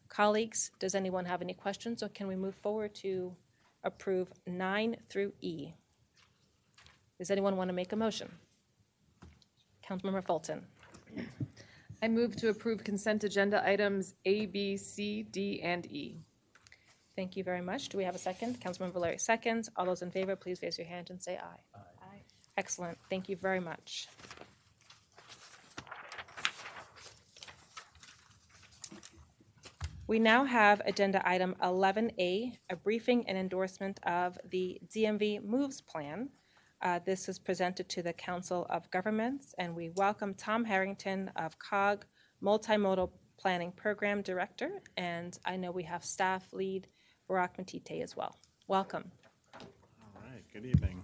Colleagues, does anyone have any questions, or can we move forward to approve 9 through E? Does anyone want to make a motion? Councilmember Fulton. I move to approve consent agenda items A, B, C, D, and E. Thank you very much. Do we have a second? Councilmember Valeri seconds. All those in favor, please raise your hand and say aye. Aye. Excellent. Thank you very much. We now have agenda item 11A, a briefing and endorsement of the DMV Moves Plan. This is presented to the Council of Governments, and we welcome Tom Harrington of COG, Multimodal Planning Program Director, and I know we have staff lead Barak Matite as well. Welcome. All right, good evening.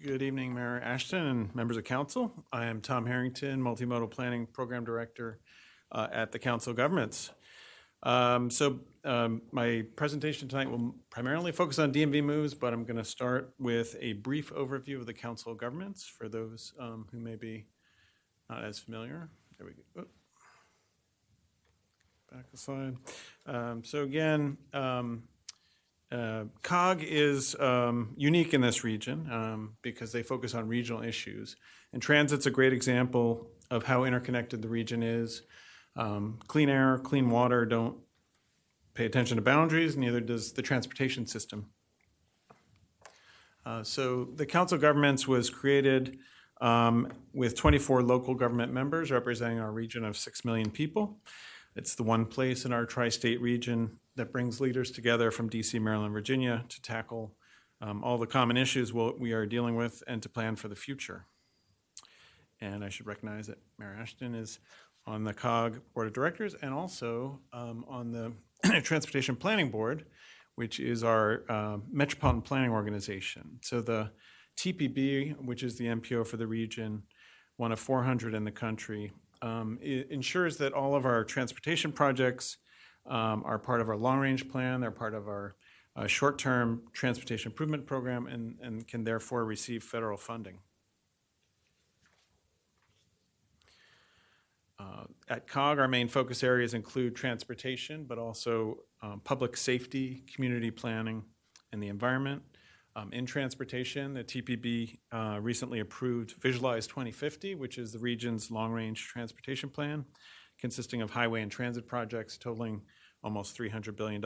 Good evening, Mayor Ashton and members of council. I am Tom Harrington, Multimodal Planning Program Director at the Council of Governments. My presentation tonight will primarily focus on DMV moves, but I'm going to start with a brief overview of the Council of Governments for those who may be not as familiar. There we go. Oop. Back a slide. COG is unique in this region because they focus on regional issues. And transit's a great example of how interconnected the region is. Clean air, clean water don't pay attention to boundaries, neither does the transportation system. So the Council of Governments was created with 24 local government members representing our region of 6 million people. It's the one place in our tri-state region that brings leaders together from DC, Maryland, Virginia to tackle all the common issues we are dealing with and to plan for the future. And I should recognize that Mayor Ashton is on the COG Board of Directors and also on the Transportation Planning Board, which is our metropolitan planning organization. So the TPB, which is the MPO for the region, one of 400 in the country, it ensures that all of our transportation projects are part of our long-range plan. They're part of our short-term transportation improvement program and can therefore receive federal funding. At COG, our main focus areas include transportation, but also public safety, community planning, and the environment. In transportation, the TPB recently approved Visualize 2050, which is the region's long-range transportation plan, consisting of highway and transit projects totaling almost $300 billion.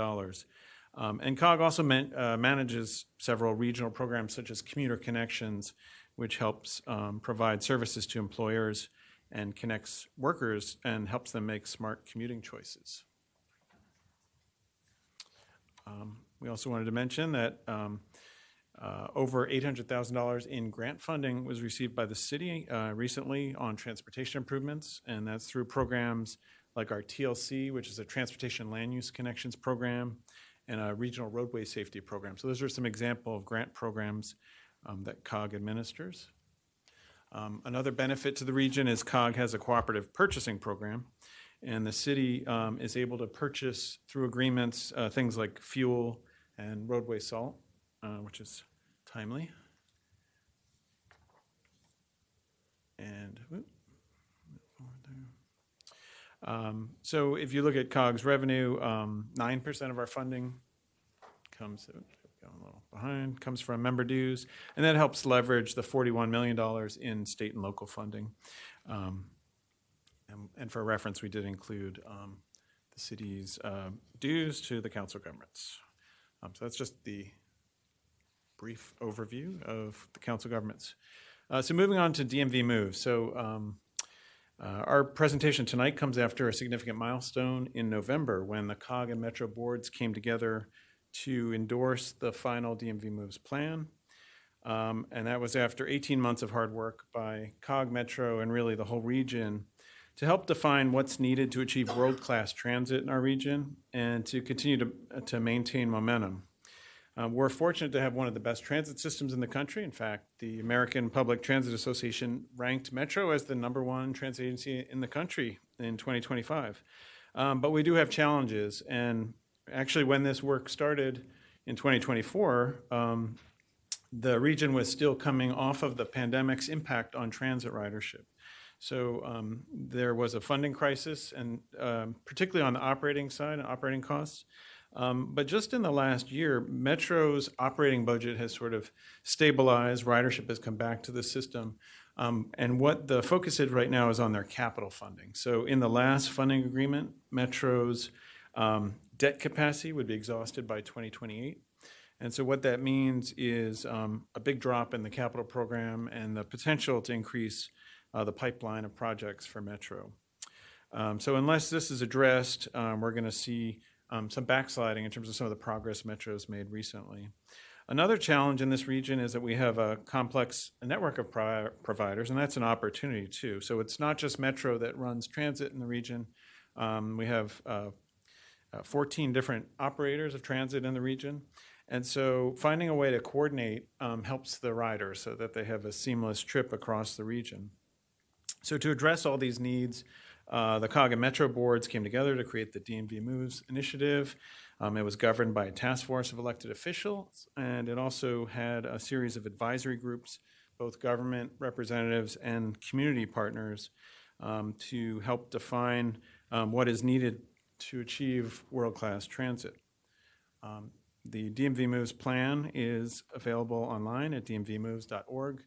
And COG also manages several regional programs such as Commuter Connections, which helps provide services to employers and connects workers and helps them make smart commuting choices. We also wanted to mention that over $800,000 in grant funding was received by the city recently on transportation improvements, and that's through programs like our TLC, which is a Transportation Land Use Connections Program, and a Regional Roadway Safety Program. So those are some example of grant programs that COG administers. Another benefit to the region is COG has a cooperative purchasing program, and the city is able to purchase through agreements things like fuel and roadway salt, which is timely. And so if you look at COG's revenue, 9% of our funding comes, going a little behind, comes from member dues, and that helps leverage the $41 million in state and local funding. And for reference, we did include the city's dues to the Council of Governments. So that's just the brief overview of the Council of Governments. So moving on to DMV moves. So our presentation tonight comes after a significant milestone in November when the COG and Metro boards came together to endorse the final DMV moves plan. And that was after 18 months of hard work by COG, Metro, and really the whole region to help define what's needed to achieve world-class transit in our region and to continue to maintain momentum. We're fortunate to have one of the best transit systems in the country. In fact, the American Public Transit Association ranked Metro as the #1 transit agency in the country in 2025. But we do have challenges. And actually, when this work started in 2024, the region was still coming off of the pandemic's impact on transit ridership. So there was a funding crisis, and particularly on the operating side, operating costs. But just in the last year, Metro's operating budget has sort of stabilized. Ridership has come back to the system. And what the focus is right now is on their capital funding. So in the last funding agreement, Metro's debt capacity would be exhausted by 2028. And so what that means is a big drop in the capital program and the potential to increase the pipeline of projects for Metro. So unless this is addressed, we're going to see some backsliding in terms of some of the progress Metro's made recently. Another challenge in this region is that we have a complex network of providers, and that's an opportunity too. So it's not just Metro that runs transit in the region. We have 14 different operators of transit in the region. And so finding a way to coordinate helps the riders so that they have a seamless trip across the region. So to address all these needs, the COG and Metro boards came together to create the DMV Moves initiative. It was governed by a task force of elected officials, and it also had a series of advisory groups, both government representatives and community partners, to help define what is needed to achieve world-class transit. The DMV Moves plan is available online at dmvmoves.org.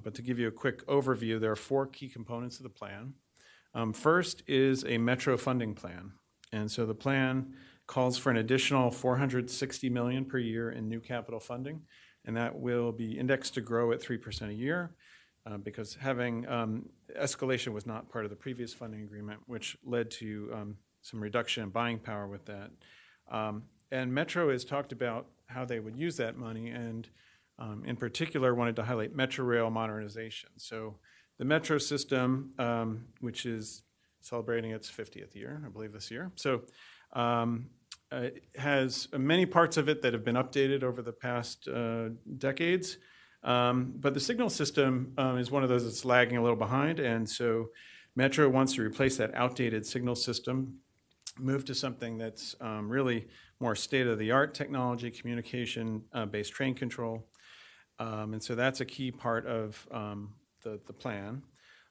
But to give you a quick overview, there are 4 key components of the plan. First is a Metro funding plan. And so the plan calls for an additional $460 million per year in new capital funding, and that will be indexed to grow at 3% a year because having escalation was not part of the previous funding agreement, which led to some reduction in buying power with that. And Metro has talked about how they would use that money, and in particular wanted to highlight Metro Rail modernization. So the Metro system, which is celebrating its 50th year, I believe this year, so it has many parts of it that have been updated over the past decades. But the signal system is one of those that's lagging a little behind, and so Metro wants to replace that outdated signal system, move to something that's really more state-of-the-art technology, communication-based train control. And so that's a key part of the plan.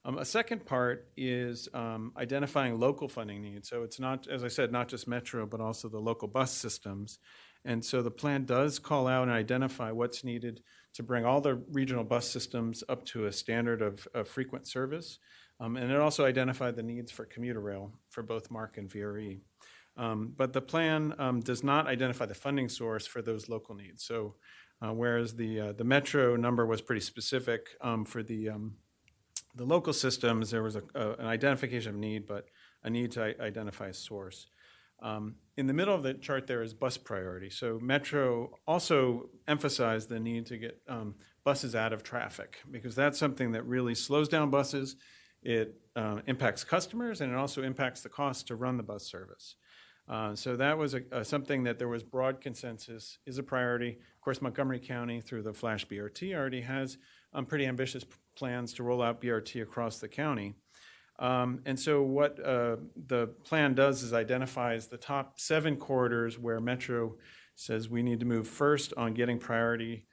A second part is identifying local funding needs. So it's not, as I said, not just Metro, but also the local bus systems. And so the plan does call out and identify what's needed to bring all the regional bus systems up to a standard of frequent service. And it also identified the needs for commuter rail for both MARC and VRE. But the plan does not identify the funding source for those local needs. So whereas the Metro number was pretty specific for the local systems, there was an identification of need, but a need to identify a source. In the middle of the chart there is bus priority. So Metro also emphasized the need to get buses out of traffic because that's something that really slows down buses. It impacts customers, and it also impacts the cost to run the bus service. So that was something that there was broad consensus is a priority. Of course, Montgomery County, through the Flash BRT, already has pretty ambitious plans to roll out BRT across the county. And so what the plan does is identifies the top 7 corridors where Metro says we need to move first on getting priority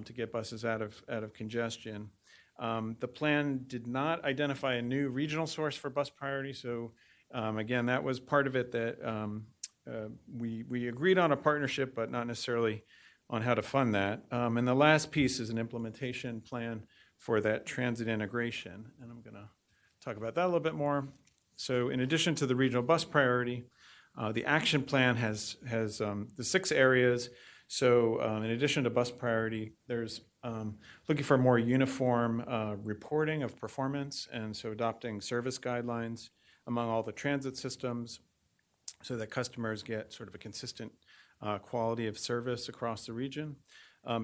to get buses out of congestion. The plan did not identify a new regional source for bus priority, so again, that was part of it that we agreed on a partnership, but not necessarily on how to fund that. And the last piece is an implementation plan for that transit integration, and I'm going to talk about that a little bit more. So in addition to the regional bus priority, the action plan has the 6 areas. So in addition to bus priority, there's looking for more uniform reporting of performance, and so adopting service guidelines among all the transit systems so that customers get sort of a consistent quality of service across the region.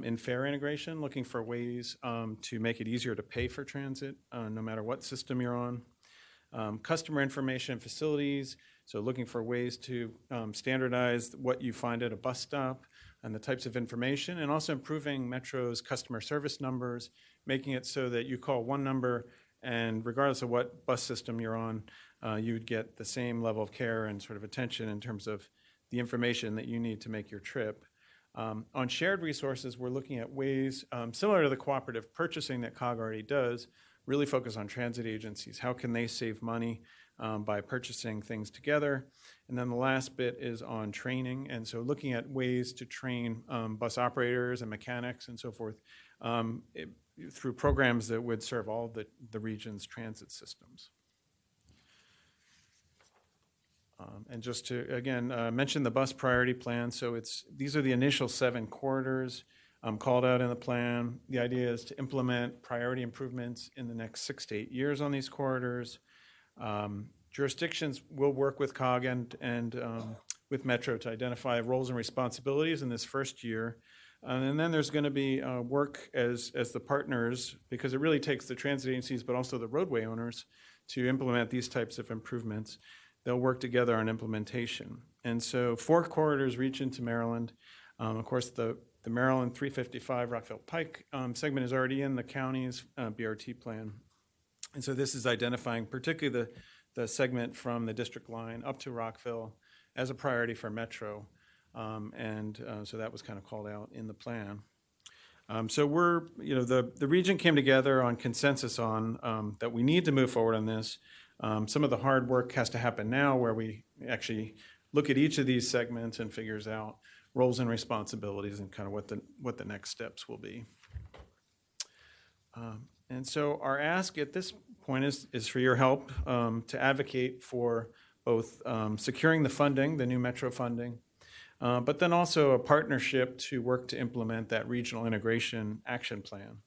In fare integration, looking for ways to make it easier to pay for transit no matter what system you're on. Customer information facilities, so looking for ways to standardize what you find at a bus stop and the types of information, and also improving Metro's customer service numbers, making it so that you call one number and regardless of what bus system you're on, you would get the same level of care and sort of attention in terms of the information that you need to make your trip. On shared resources, we're looking at ways similar to the cooperative purchasing that COG already does, really focus on transit agencies. How can they save money by purchasing things together? And then the last bit is on training. And so looking at ways to train bus operators and mechanics and so forth through programs that would serve all the region's transit systems. And just to, again, mention the bus priority plan. So these are the initial 7 corridors called out in the plan. The idea is to implement priority improvements in the next 6 to 8 years on these corridors. Jurisdictions will work with COG and with Metro to identify roles and responsibilities in this first year. And then there's going to be work as the partners, because it really takes the transit agencies, but also the roadway owners to implement these types of improvements. They'll work together on implementation. And so 4 corridors reach into Maryland. Of course, the Maryland 355 Rockville Pike segment is already in the county's BRT plan. And so this is identifying particularly the segment from the district line up to Rockville as a priority for Metro. So that was kind of called out in the plan. So the region came together on consensus on that we need to move forward on this. Some of the hard work has to happen now, where we actually look at each of these segments and figures out roles and responsibilities and kind of what the next steps will be. And so our ask at this point is for your help to advocate for both securing the funding, the new Metro funding, but then also a partnership to work to implement that regional integration action plan.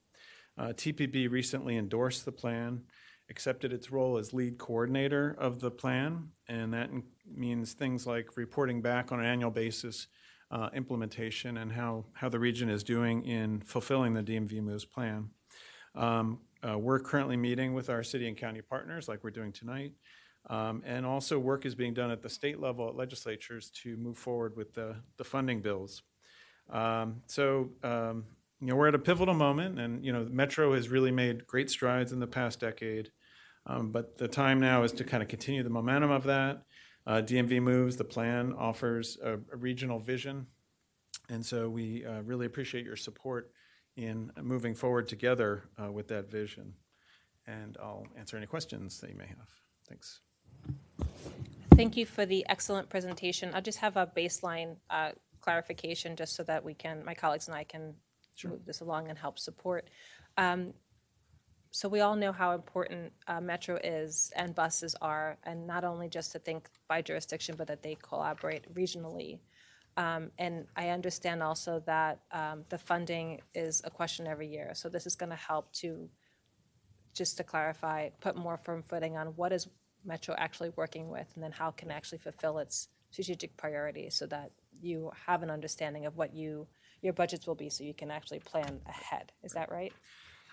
TPB recently endorsed the plan, accepted its role as lead coordinator of the plan, and that means things like reporting back on an annual basis implementation and how the region is doing in fulfilling the DMV Moves plan. We're currently meeting with our city and county partners like we're doing tonight. And also work is being done at the state level at legislatures to move forward with the funding bills. We're at a pivotal moment, and Metro has really made great strides in the past decade. But the time now is to kind of continue the momentum of that. DMV Moves, the plan, offers a regional vision. And so we really appreciate your support in moving forward together with that vision. And I'll answer any questions that you may have. Thanks. Thank you for the excellent presentation. I'll just have a baseline clarification just so that my colleagues and I can move this along and help support. So we all know how important Metro is and buses are, and not only just to think by jurisdiction, but that they collaborate regionally. And I understand also that the funding is a question every year. So this is going to help to, just to clarify, put more firm footing on what is Metro actually working with, and then how can it actually fulfill its strategic priorities so that you have an understanding of what your budgets will be so you can actually plan ahead. Is that right?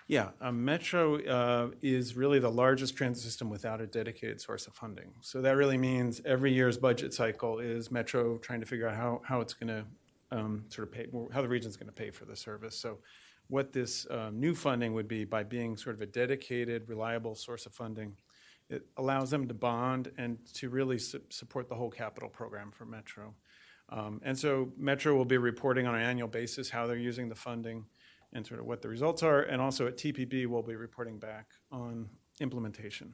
Yeah, Metro is really the largest transit system without a dedicated source of funding. So that really means every year's budget cycle is Metro trying to figure out how it's going to sort of pay, how the region's going to pay for the service. So what this new funding would be, by being sort of a dedicated, reliable source of funding, it allows them to bond and to really support the whole capital program for Metro. And so Metro will be reporting on an annual basis how they're using the funding and sort of what the results are. And also at TPB, we'll be reporting back on implementation.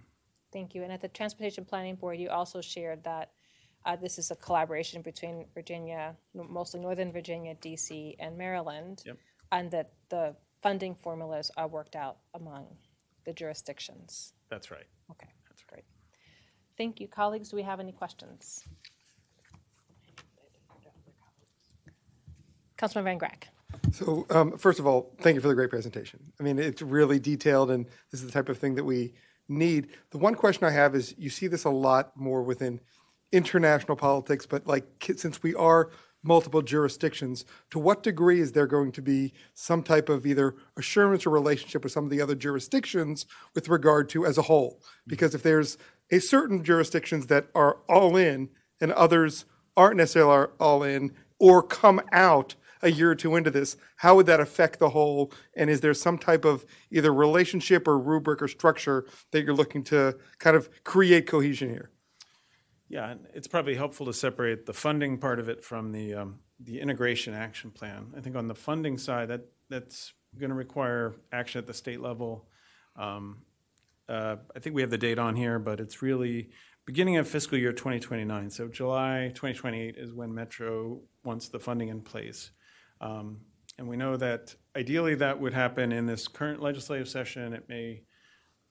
Thank you. And at the Transportation Planning Board, you also shared that this is a collaboration between Virginia, mostly Northern Virginia, DC, and Maryland, and that the funding formulas are worked out among the jurisdictions. That's right. Okay, that's great. Thank you. Colleagues, do we have any questions? Councilman Van Grack. So first of all, thank you for the great presentation. I mean, it's really detailed, and this is the type of thing that we need. The one question I have is, you see this a lot more within international politics, but since we are multiple jurisdictions, to what degree is there going to be some type of either assurance or relationship with some of the other jurisdictions with regard to as a whole? Because if there's a certain jurisdictions that are all in and others aren't necessarily all in or come out a year or two into this, how would that affect the whole? And is there some type of either relationship or rubric or structure that you're looking to kind of create cohesion here? Yeah, and it's probably helpful to separate the funding part of it from the integration action plan. I think on the funding side, that's going to require action at the state level. I think we have the date on here, but it's really beginning of fiscal year 2029. So July 2028 is when Metro wants the funding in place. And we know that ideally that would happen in this current legislative session. It may,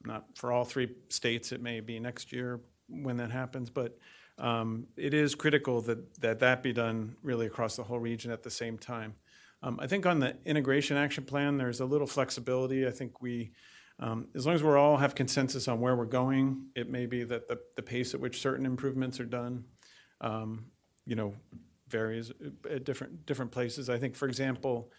not for all 3 states, it may be next year when that happens, but it is critical that be done really across the whole region at the same time. I think on the integration action plan, there's a little flexibility. I think we, as long as we're all have consensus on where we're going, it may be that the pace at which certain improvements are done, varies at different places. I think, for example,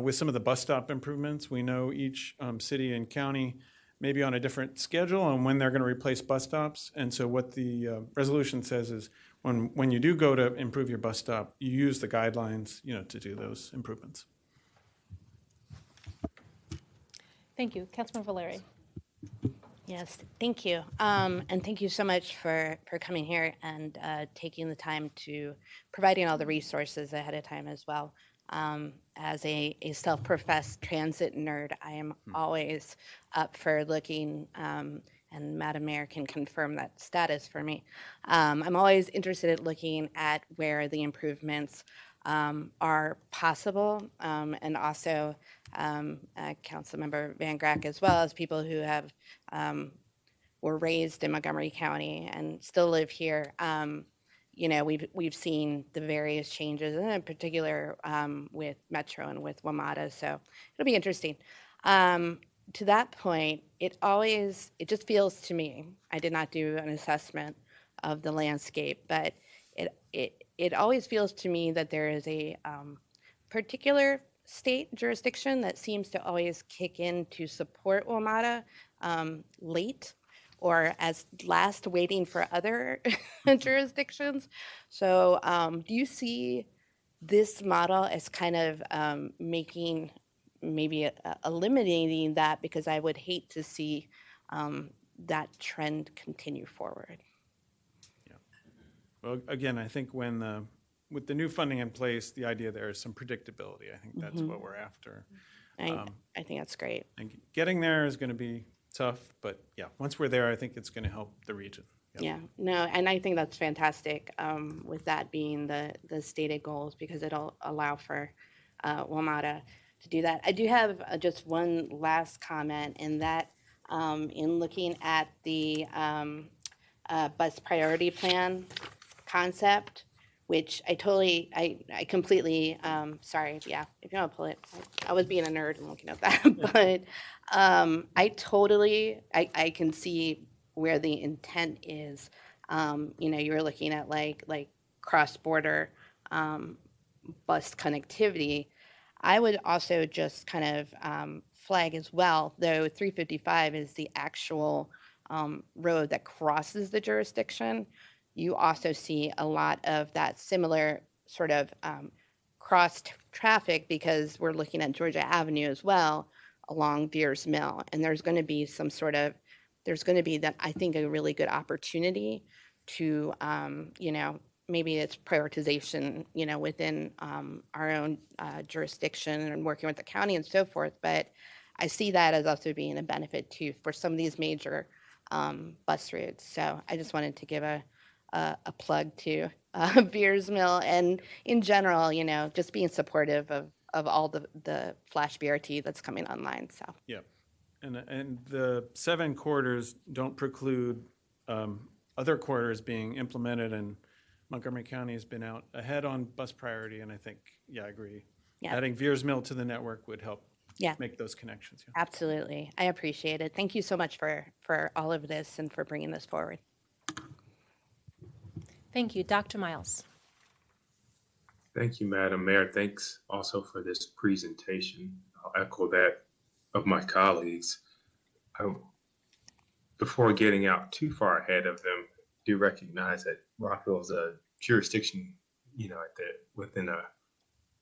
with some of the bus stop improvements, we know each city and county may be on a different schedule on when they're going to replace bus stops. And so what the resolution says is when you do go to improve your bus stop, you use the guidelines, to do those improvements. Thank you. Councilman Valeri. Yes, thank you. And thank you so much for coming here and taking the time to providing all the resources ahead of time as well. As a self-professed transit nerd, I am always up for looking, and Madam Mayor can confirm that status for me. I'm always interested in looking at where the improvements are possible, and also Councilmember Van Grack, as well as people who have were raised in Montgomery County and still live here. We've seen the various changes, and in particular with Metro and with WMATA. So it'll be interesting. To that point, it just feels to me, I did not do an assessment of the landscape, but it always feels to me that there is a particular state jurisdiction that seems to always kick in to support WMATA late, or as last, waiting for other jurisdictions. So do you see this model as kind of making, maybe eliminating that? Because I would hate to see that trend continue forward. Yeah. Well, again, I think with the new funding in place, the idea there is some predictability. I think that's what we're after. I think that's great. And getting there is going to be tough, but yeah, once we're there, I think it's going to help the region. Yep. Yeah, no, and I think that's fantastic with that being the stated goals, because it'll allow for WMATA to do that. I do have just one last comment in that in looking at the bus priority plan concept, which I completely, sorry, yeah, if you want to pull it, I was being a nerd and looking at that, but I can see where the intent is. You were looking at like cross-border bus connectivity. I would also just kind of flag as well, though 355 is the actual road that crosses the jurisdiction, you also see a lot of that similar sort of cross traffic, because we're looking at Georgia Avenue as well along Beers Mill. And there's going to be that, I think, a really good opportunity to, maybe it's prioritization, within our own jurisdiction and working with the county and so forth. But I see that as also being a benefit too for some of these major bus routes. So I just wanted to give a plug to Beers Mill, and in general, just being supportive of all the Flash BRT that's coming online. So yeah, and the 7 corridors don't preclude other corridors being implemented, and Montgomery County has been out ahead on bus priority, and I think, I agree. Yeah. Adding Beers Mill to the network would help make those connections. Yeah. Absolutely. I appreciate it. Thank you so much for all of this and for bringing this forward. Thank you. Dr. Miles. Thank you, Madam Mayor. Thanks also for this presentation. I'll echo that of my colleagues. Before getting out too far ahead of them, do recognize that Rockville is a jurisdiction, within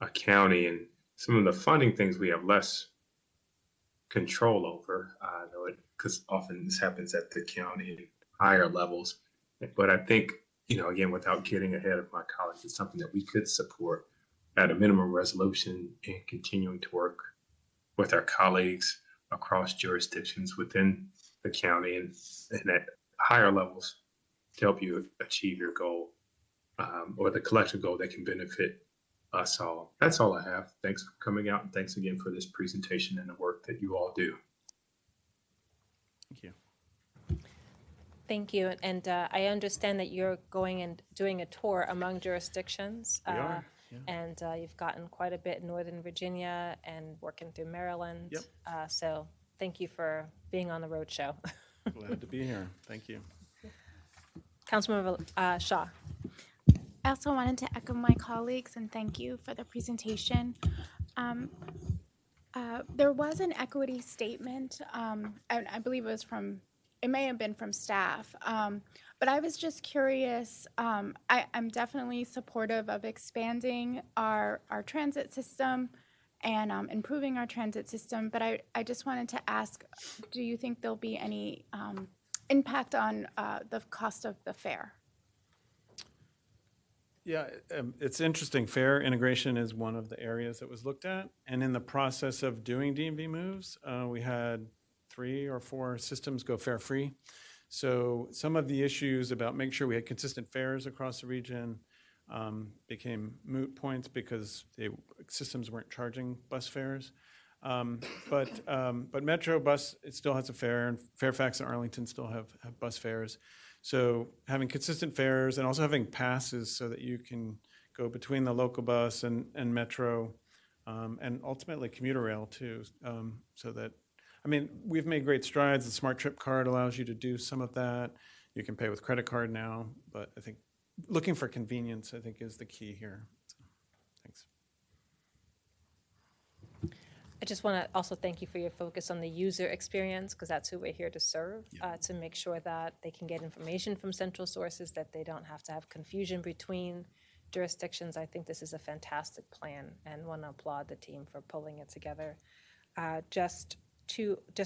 a county, and some of the funding things we have less control over, because often this happens at the county and higher levels. But I think, again, without getting ahead of my colleagues, it's something that we could support at a minimum resolution and continuing to work with our colleagues across jurisdictions within the county and at higher levels to help you achieve your goal, or the collective goal that can benefit us all. That's all I have. Thanks for coming out, and thanks again for this presentation and the work that you all do. Thank you. Thank you. And I understand that you're going and doing a tour among jurisdictions. We are, yeah. And you've gotten quite a bit in Northern Virginia and working through Maryland. Yep. So thank you for being on the road show. Glad to be here. Thank you. Councilmember Shaw. I also wanted to echo my colleagues and thank you for the presentation. There was an equity statement, and I believe it may have been from staff, but I was just curious. I'm definitely supportive of expanding our transit system and improving our transit system, but I just wanted to ask, do you think there'll be any impact on the cost of the fare? Yeah, it's interesting. Fare integration is one of the areas that was looked at. And in the process of doing DMV moves, we had 3 or 4 systems go fare free. So some of the issues about making sure we had consistent fares across the region became moot points because systems weren't charging bus fares. But Metro bus, it still has a fare, and Fairfax and Arlington still have bus fares. So having consistent fares and also having passes so that you can go between the local bus and Metro, and ultimately commuter rail too, so that, we've made great strides. The Smart Trip card allows you to do some of that. You can pay with credit card now, but I think looking for convenience, I think, is the key here. So, thanks. I just want to also thank you for your focus on the user experience, because that's who we're here to serve, to make sure that they can get information from central sources, that they don't have to have confusion between jurisdictions. I think this is a fantastic plan and want to applaud the team for pulling it together. Just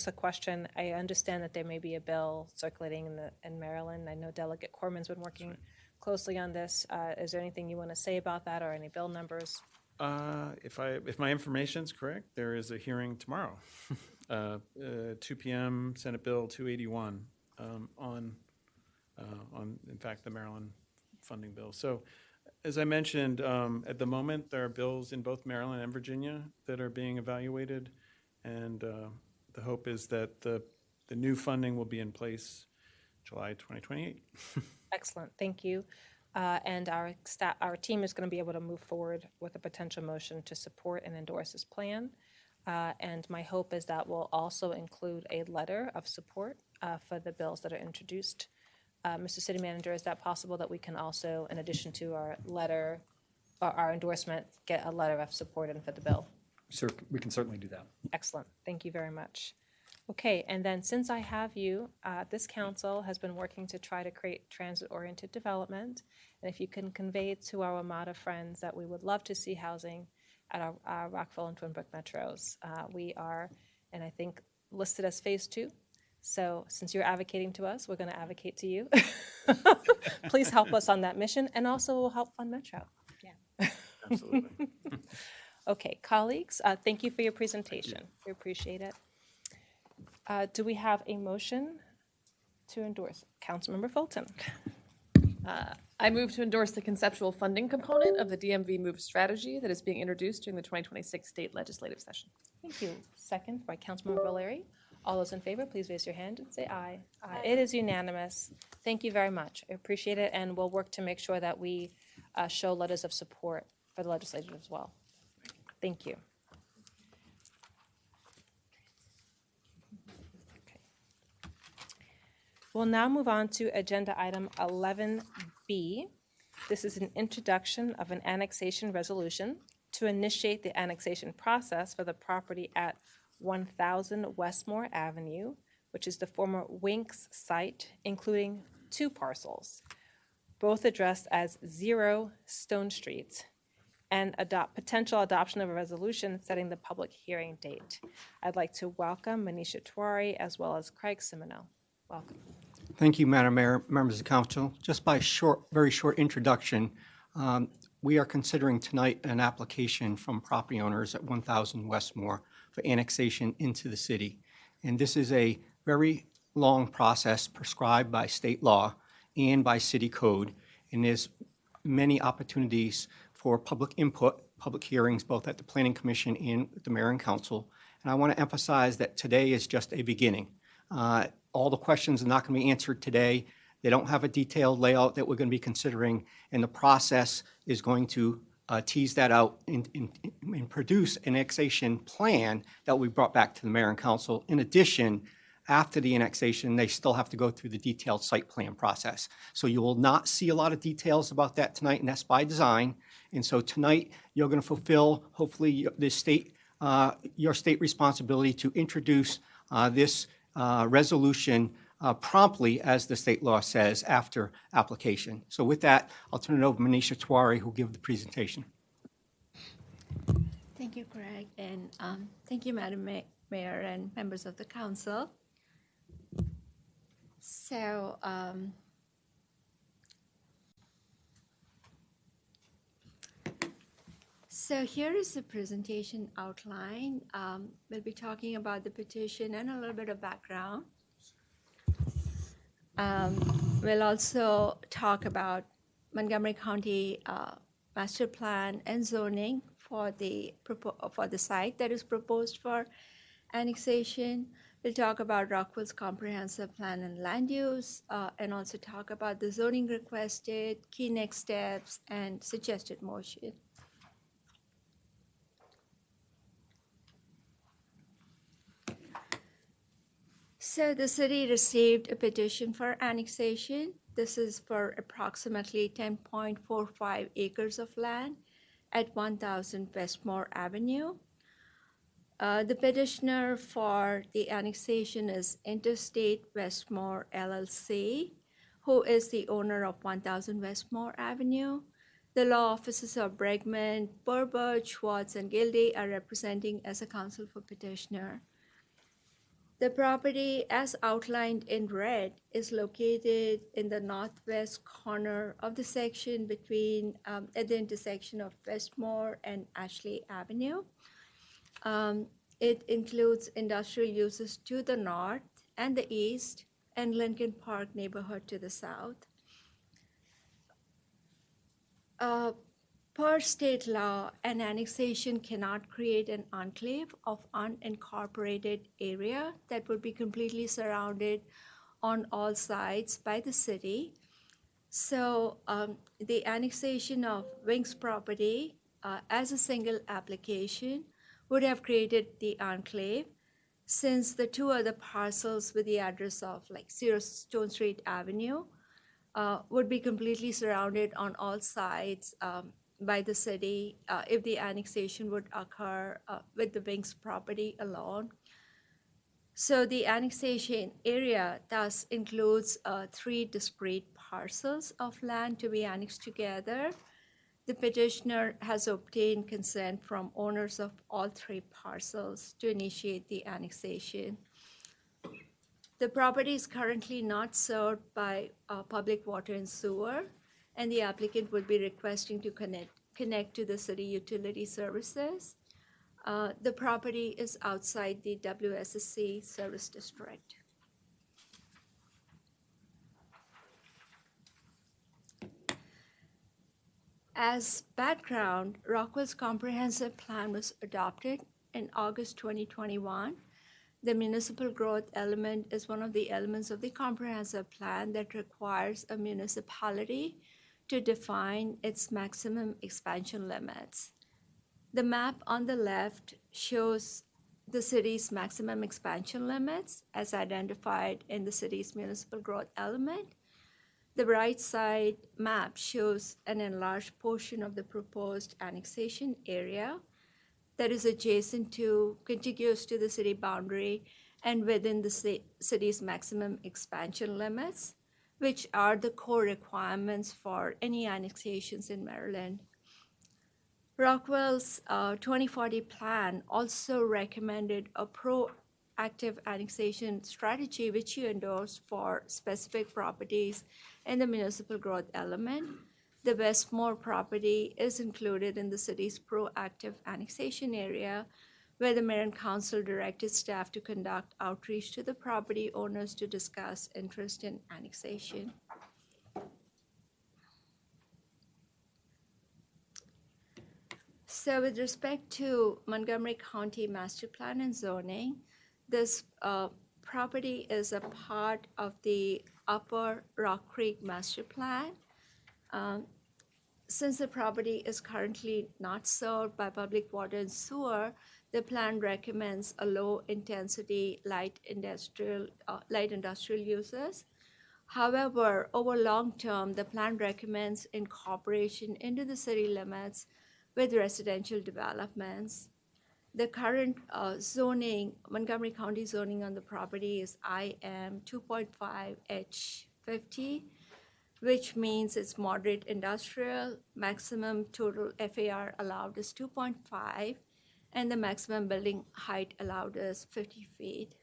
a question. I understand that there may be a bill circulating in Maryland. I know Delegate Corman's been working closely on this. Is there anything you want to say about that, or any bill numbers? If my information is correct, there is a hearing tomorrow, 2 p.m. Senate Bill 281 on in fact the Maryland funding bill. So, as I mentioned, at the moment there are bills in both Maryland and Virginia that are being evaluated, and the hope is that the new funding will be in place July 2028. Excellent, thank you. And our team is going to be able to move forward with a potential motion to support and endorse this plan. And my hope is that will also include a letter of support for the bills that are introduced. Mr. City Manager, is that possible that we can also, in addition to our letter, or our endorsement, get a letter of support in for the bill? Sure, we can certainly do that. Excellent, thank you very much. Okay, and then since I have you, this council has been working to try to create transit-oriented development. And if you can convey to our Armada friends that we would love to see housing at our Rockville and Twin Brook metros. We are, and I think, listed as phase 2. So since you're advocating to us, we're going to advocate to you. Please help us on that mission, and also we'll help fund Metro. Yeah. Absolutely. Okay, colleagues, thank you for your presentation. We appreciate it. Do we have a motion to endorse? Councilmember Fulton. I move to endorse the conceptual funding component of the DMV Move strategy that is being introduced during the 2026 state legislative session. Thank you. Second by Councilmember Valeri. All those in favor, please raise your hand and say aye. It is unanimous. Thank you very much. I appreciate it, and we'll work to make sure that we show letters of support for the legislature as well. Thank you. We'll now move on to agenda item 11B. This is an introduction of an annexation resolution to initiate the annexation process for the property at 1000 Westmore Avenue, which is the former Winks site, including 2 parcels, both addressed as 0 Stone Street, and potential adoption of a resolution setting the public hearing date. I'd like to welcome Manisha Tiwari as well as Craig Simino. Welcome. Thank you, Madam Mayor, members of the council. Just by very short introduction, we are considering tonight an application from property owners at 1000 Westmore for annexation into the city. And this is a very long process prescribed by state law and by city code. And there's many opportunities for public input, public hearings, both at the Planning Commission and the Mayor and Council. And I want to emphasize that today is just a beginning. All the questions are not going to be answered today. They don't have a detailed layout that we're going to be considering, and the process is going to tease that out and produce an annexation plan that we brought back to the Mayor and Council. In addition, after the annexation, they still have to go through the detailed site plan process. So you will not see a lot of details about that tonight, and that's by design. And so tonight, you're going to fulfill, hopefully, your state responsibility to introduce this resolution promptly, as the state law says, after application. So with that, I'll turn it over to Manisha Tiwari, who will give the presentation. Thank you, Craig, and thank you, Madam Mayor and members of the council. So here is the presentation outline. We'll be talking about the petition and a little bit of background. We'll also talk about Montgomery County master plan and zoning for the site that is proposed for annexation. We'll talk about Rockville's comprehensive plan and land use, and also talk about the zoning requested, key next steps, and suggested motion. So the city received a petition for annexation. This is for approximately 10.45 acres of land at 1000 Westmore Avenue. The petitioner for the annexation is Interstate Westmore LLC, who is the owner of 1000 Westmore Avenue. The law offices of Bregman, Burbach, Schwartz, and Gilday are representing as a counsel for petitioner. The property, as outlined in red, is located in the northwest corner of the section between, at the intersection of Westmore and Ashley Avenue. It includes industrial uses to the north and the east, and Lincoln Park neighborhood to the south. Per state law, an annexation cannot create an enclave of unincorporated area that would be completely surrounded on all sides by the city. So the annexation of Wings property as a single application would have created the enclave, since the two other parcels with the address of like 0 Stone Street Avenue would be completely surrounded on all sides by the city if the annexation would occur with the Wings property alone. So the annexation area thus includes 3 discrete parcels of land to be annexed together. The petitioner has obtained consent from owners of all 3 parcels to initiate the annexation. The property is currently not served by public water and sewer, and the applicant would be requesting to connect to the city utility services. The property is outside the WSSC service district. As background, Rockville's comprehensive plan was adopted in August 2021. The municipal growth element is one of the elements of the comprehensive plan that requires a municipality to define its maximum expansion limits. The map on the left shows the city's maximum expansion limits as identified in the city's municipal growth element. The right side map shows an enlarged portion of the proposed annexation area that is adjacent to, contiguous to the city boundary and within the city's maximum expansion limits, which are the core requirements for any annexations in Maryland. Rockville's 2040 plan also recommended a proactive annexation strategy, which you endorsed for specific properties in the municipal growth element. The Westmore property is included in the city's proactive annexation area, where the mayor and council directed staff to conduct outreach to the property owners to discuss interest in annexation. So with respect to Montgomery County Master Plan and Zoning, this property is a part of the Upper Rock Creek Master Plan. Since the property is currently not served by public water and sewer, the plan recommends a low-intensity light industrial uses. However, over long term, the plan recommends incorporation into the city limits with residential developments. The current zoning, Montgomery County zoning on the property is IM 2.5H50, which means it's moderate industrial. Maximum total FAR allowed is 2.5, and the maximum building height allowed is 50 feet.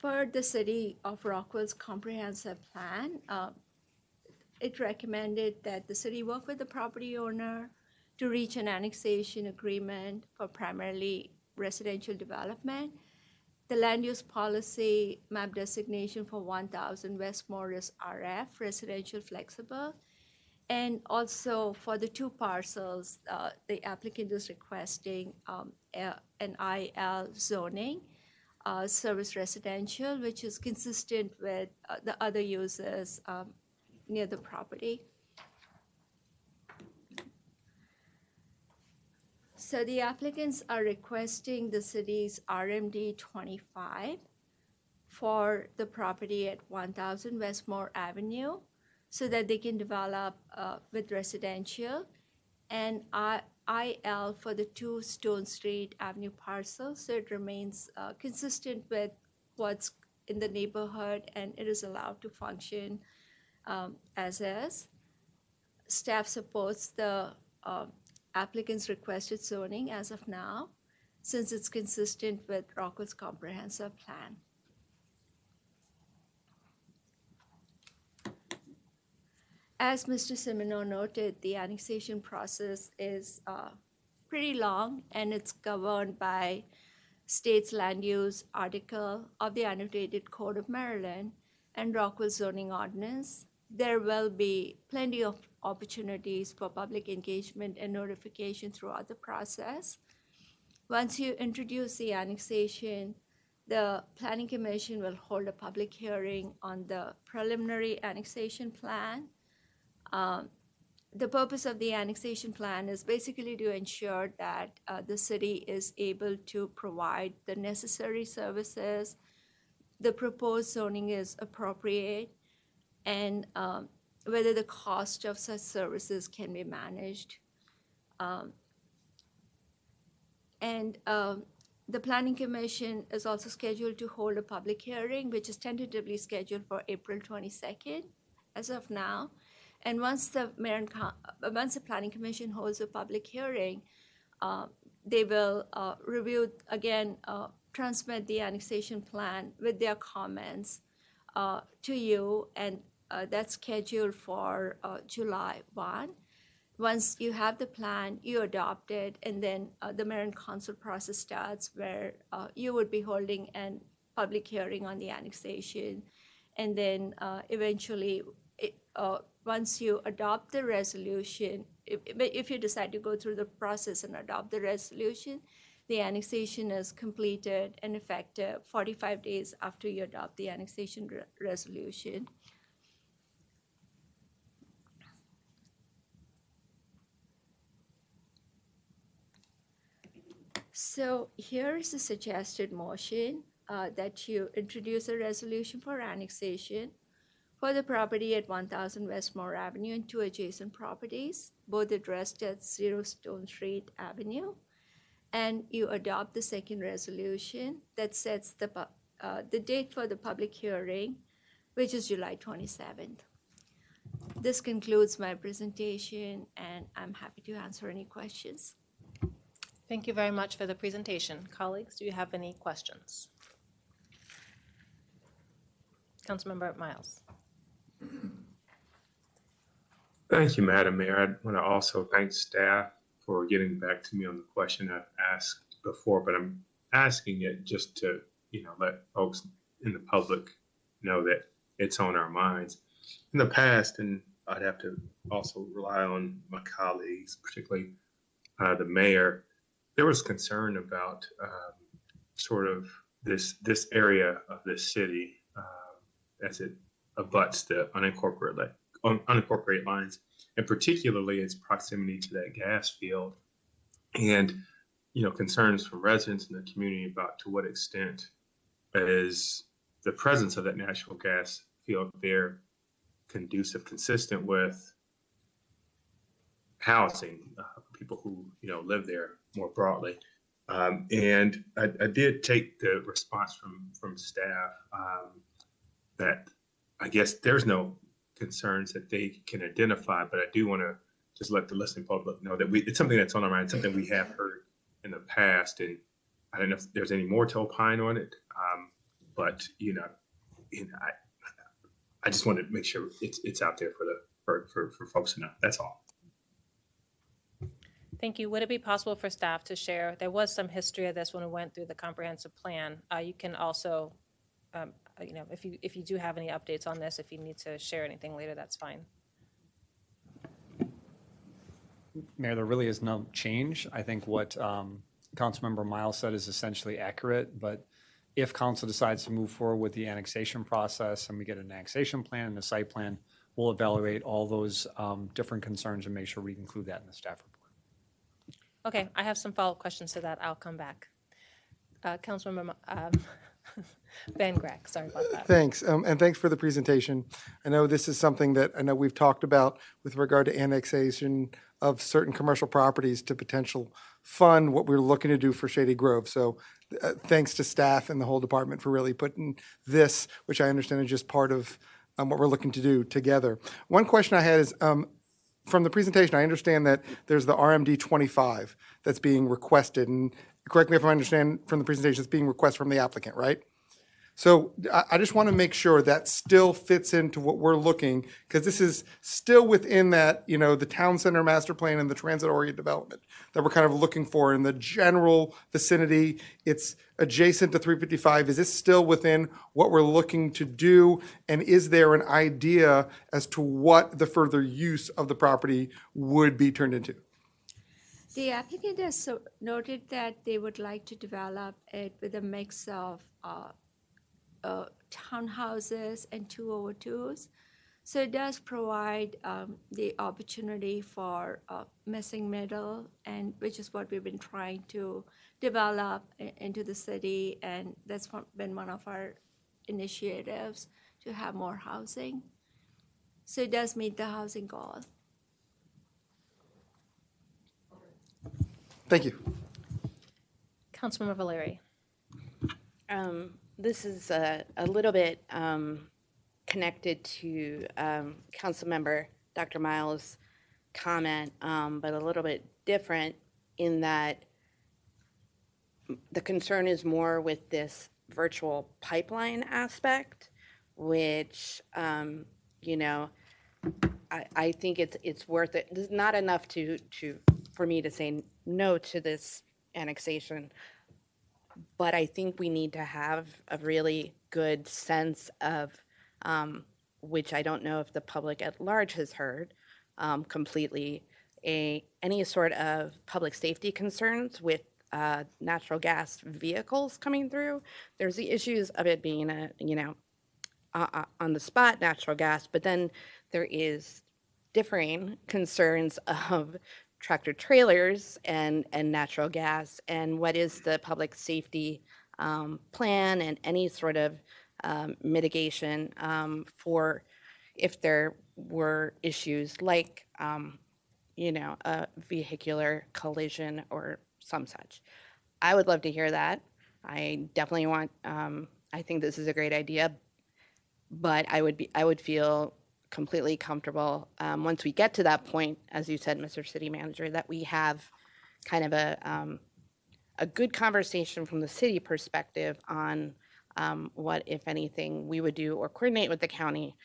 Per the City of Rockville's comprehensive plan, it recommended that the city work with the property owner to reach an annexation agreement for primarily residential development. The land use policy map designation for 1000 Westmore is RF, residential flexible. And also for the two parcels, the applicant is requesting an IL zoning, service residential, which is consistent with the other uses near the property. So the applicants are requesting the city's RMD 25 for the property at 1000 Westmore Avenue so that they can develop with residential, and IL for the 2 Stone Street Avenue parcels, so it remains consistent with what's in the neighborhood and it is allowed to function as is. Staff supports the applicant's requested zoning as of now, since it's consistent with Rockville's comprehensive plan. As Mr. Semino noted, the annexation process is pretty long, and it's governed by state's land use article of the Annotated Code of Maryland and Rockville zoning ordinance. There will be plenty of opportunities for public engagement and notification throughout the process. Once you introduce the annexation, the Planning Commission will hold a public hearing on the preliminary annexation plan. The purpose of the annexation plan is basically to ensure that the city is able to provide the necessary services, the proposed zoning is appropriate, and whether the cost of such services can be managed. The Planning Commission is also scheduled to hold a public hearing, which is tentatively scheduled for April 22nd as of now. And once the Planning Commission holds a public hearing, they will review again, transmit the annexation plan with their comments to you, and that's scheduled for July 1. Once you have the plan, you adopt it, and then the mayor and council process starts, where you would be holding a public hearing on the annexation, and then eventually, once you adopt the resolution, if you decide to go through the process and adopt the resolution, the annexation is completed and effective 45 days after you adopt the annexation resolution. So here is the suggested motion that you introduce a resolution for annexation for the property at 1000 Westmore Avenue and 2 adjacent properties, both addressed at 0 Stone Street Avenue. And you adopt the second resolution that sets the date for the public hearing which is July 27th. This concludes my presentation, and I'm happy to answer any questions. Thank you very much for the presentation. Colleagues, do you have any questions? Councilmember Miles. Thank you, Madam Mayor. I want to also thank staff for getting back to me on the question I've asked before, but I'm asking it just to, let folks in the public know that it's on our minds. In the past, and I'd have to also rely on my colleagues, particularly the mayor, there was concern about sort of this area of this city as it abuts the unincorporated lines, and particularly its proximity to that gas field, and concerns from residents in the community about to what extent is the presence of that natural gas field there conducive, consistent with housing for people who live there more broadly. And I did take the response from staff that I guess there's no concerns that they can identify, but I do want to just let the listening public know that it's something that's on our mind, something we have heard in the past, and I don't know if there's any more to opine on it, but I just wanted to make sure it's out there for folks to know. That's all. Thank you. Would it be possible for staff to share? There was some history of this when we went through the comprehensive plan. You can also, if you do have any updates on this, if you need to share anything later, that's fine. Mayor, there really is no change. I think what Councilmember Miles said is essentially accurate, but if council decides to move forward with the annexation process and we get an annexation plan and a site plan, we'll evaluate all those different concerns and make sure we include that in the staff report. Okay, I have some follow-up questions to that. I'll come back. Councilmember Van Grack, sorry about that. Thanks, and thanks for the presentation. I know this is something that I know we've talked about with regard to annexation of certain commercial properties to potential fund what we're looking to do for Shady Grove. So thanks to staff and the whole department for really putting this, which I understand is just part of what we're looking to do together. One question I had is, from the presentation, I understand that there's the RMD 25 that's being requested, and correct me if I understand from the presentation, it's being requested from the applicant, right? So I just want to make sure that still fits into what we're looking, because this is still within that, the town center master plan and the transit-oriented development that we're kind of looking for in the general vicinity. It's adjacent to 355. Is this still within what we're looking to do? And is there an idea as to what the further use of the property would be turned into? The applicant has noted that they would like to develop it with a mix of townhouses and 2over2s. So it does provide the opportunity for missing middle, and which is what we've been trying to develop into the city, and that's been one of our initiatives to have more housing. So it does meet the housing goal. Thank you. Councilmember Valeri. This is a little bit connected to Councilmember Dr. Miles' comment, but a little bit different in that the concern is more with this virtual pipeline aspect, which, I think it's worth it. There's not enough for me to say no to this annexation, but I think we need to have a really good sense of, which I don't know if the public at large has heard completely, any sort of public safety concerns with natural gas vehicles coming through. There's the issues of it being on the spot natural gas, but then there is differing concerns of tractor trailers and natural gas, and what is the public safety plan and any sort of mitigation for if there were issues like a vehicular collision or some such. I would love to hear that. I definitely want, I think this is a great idea, but I would feel completely comfortable once we get to that point, as you said, Mr. City Manager, that we have kind of a good conversation from the city perspective on what, if anything, we would do or coordinate with the county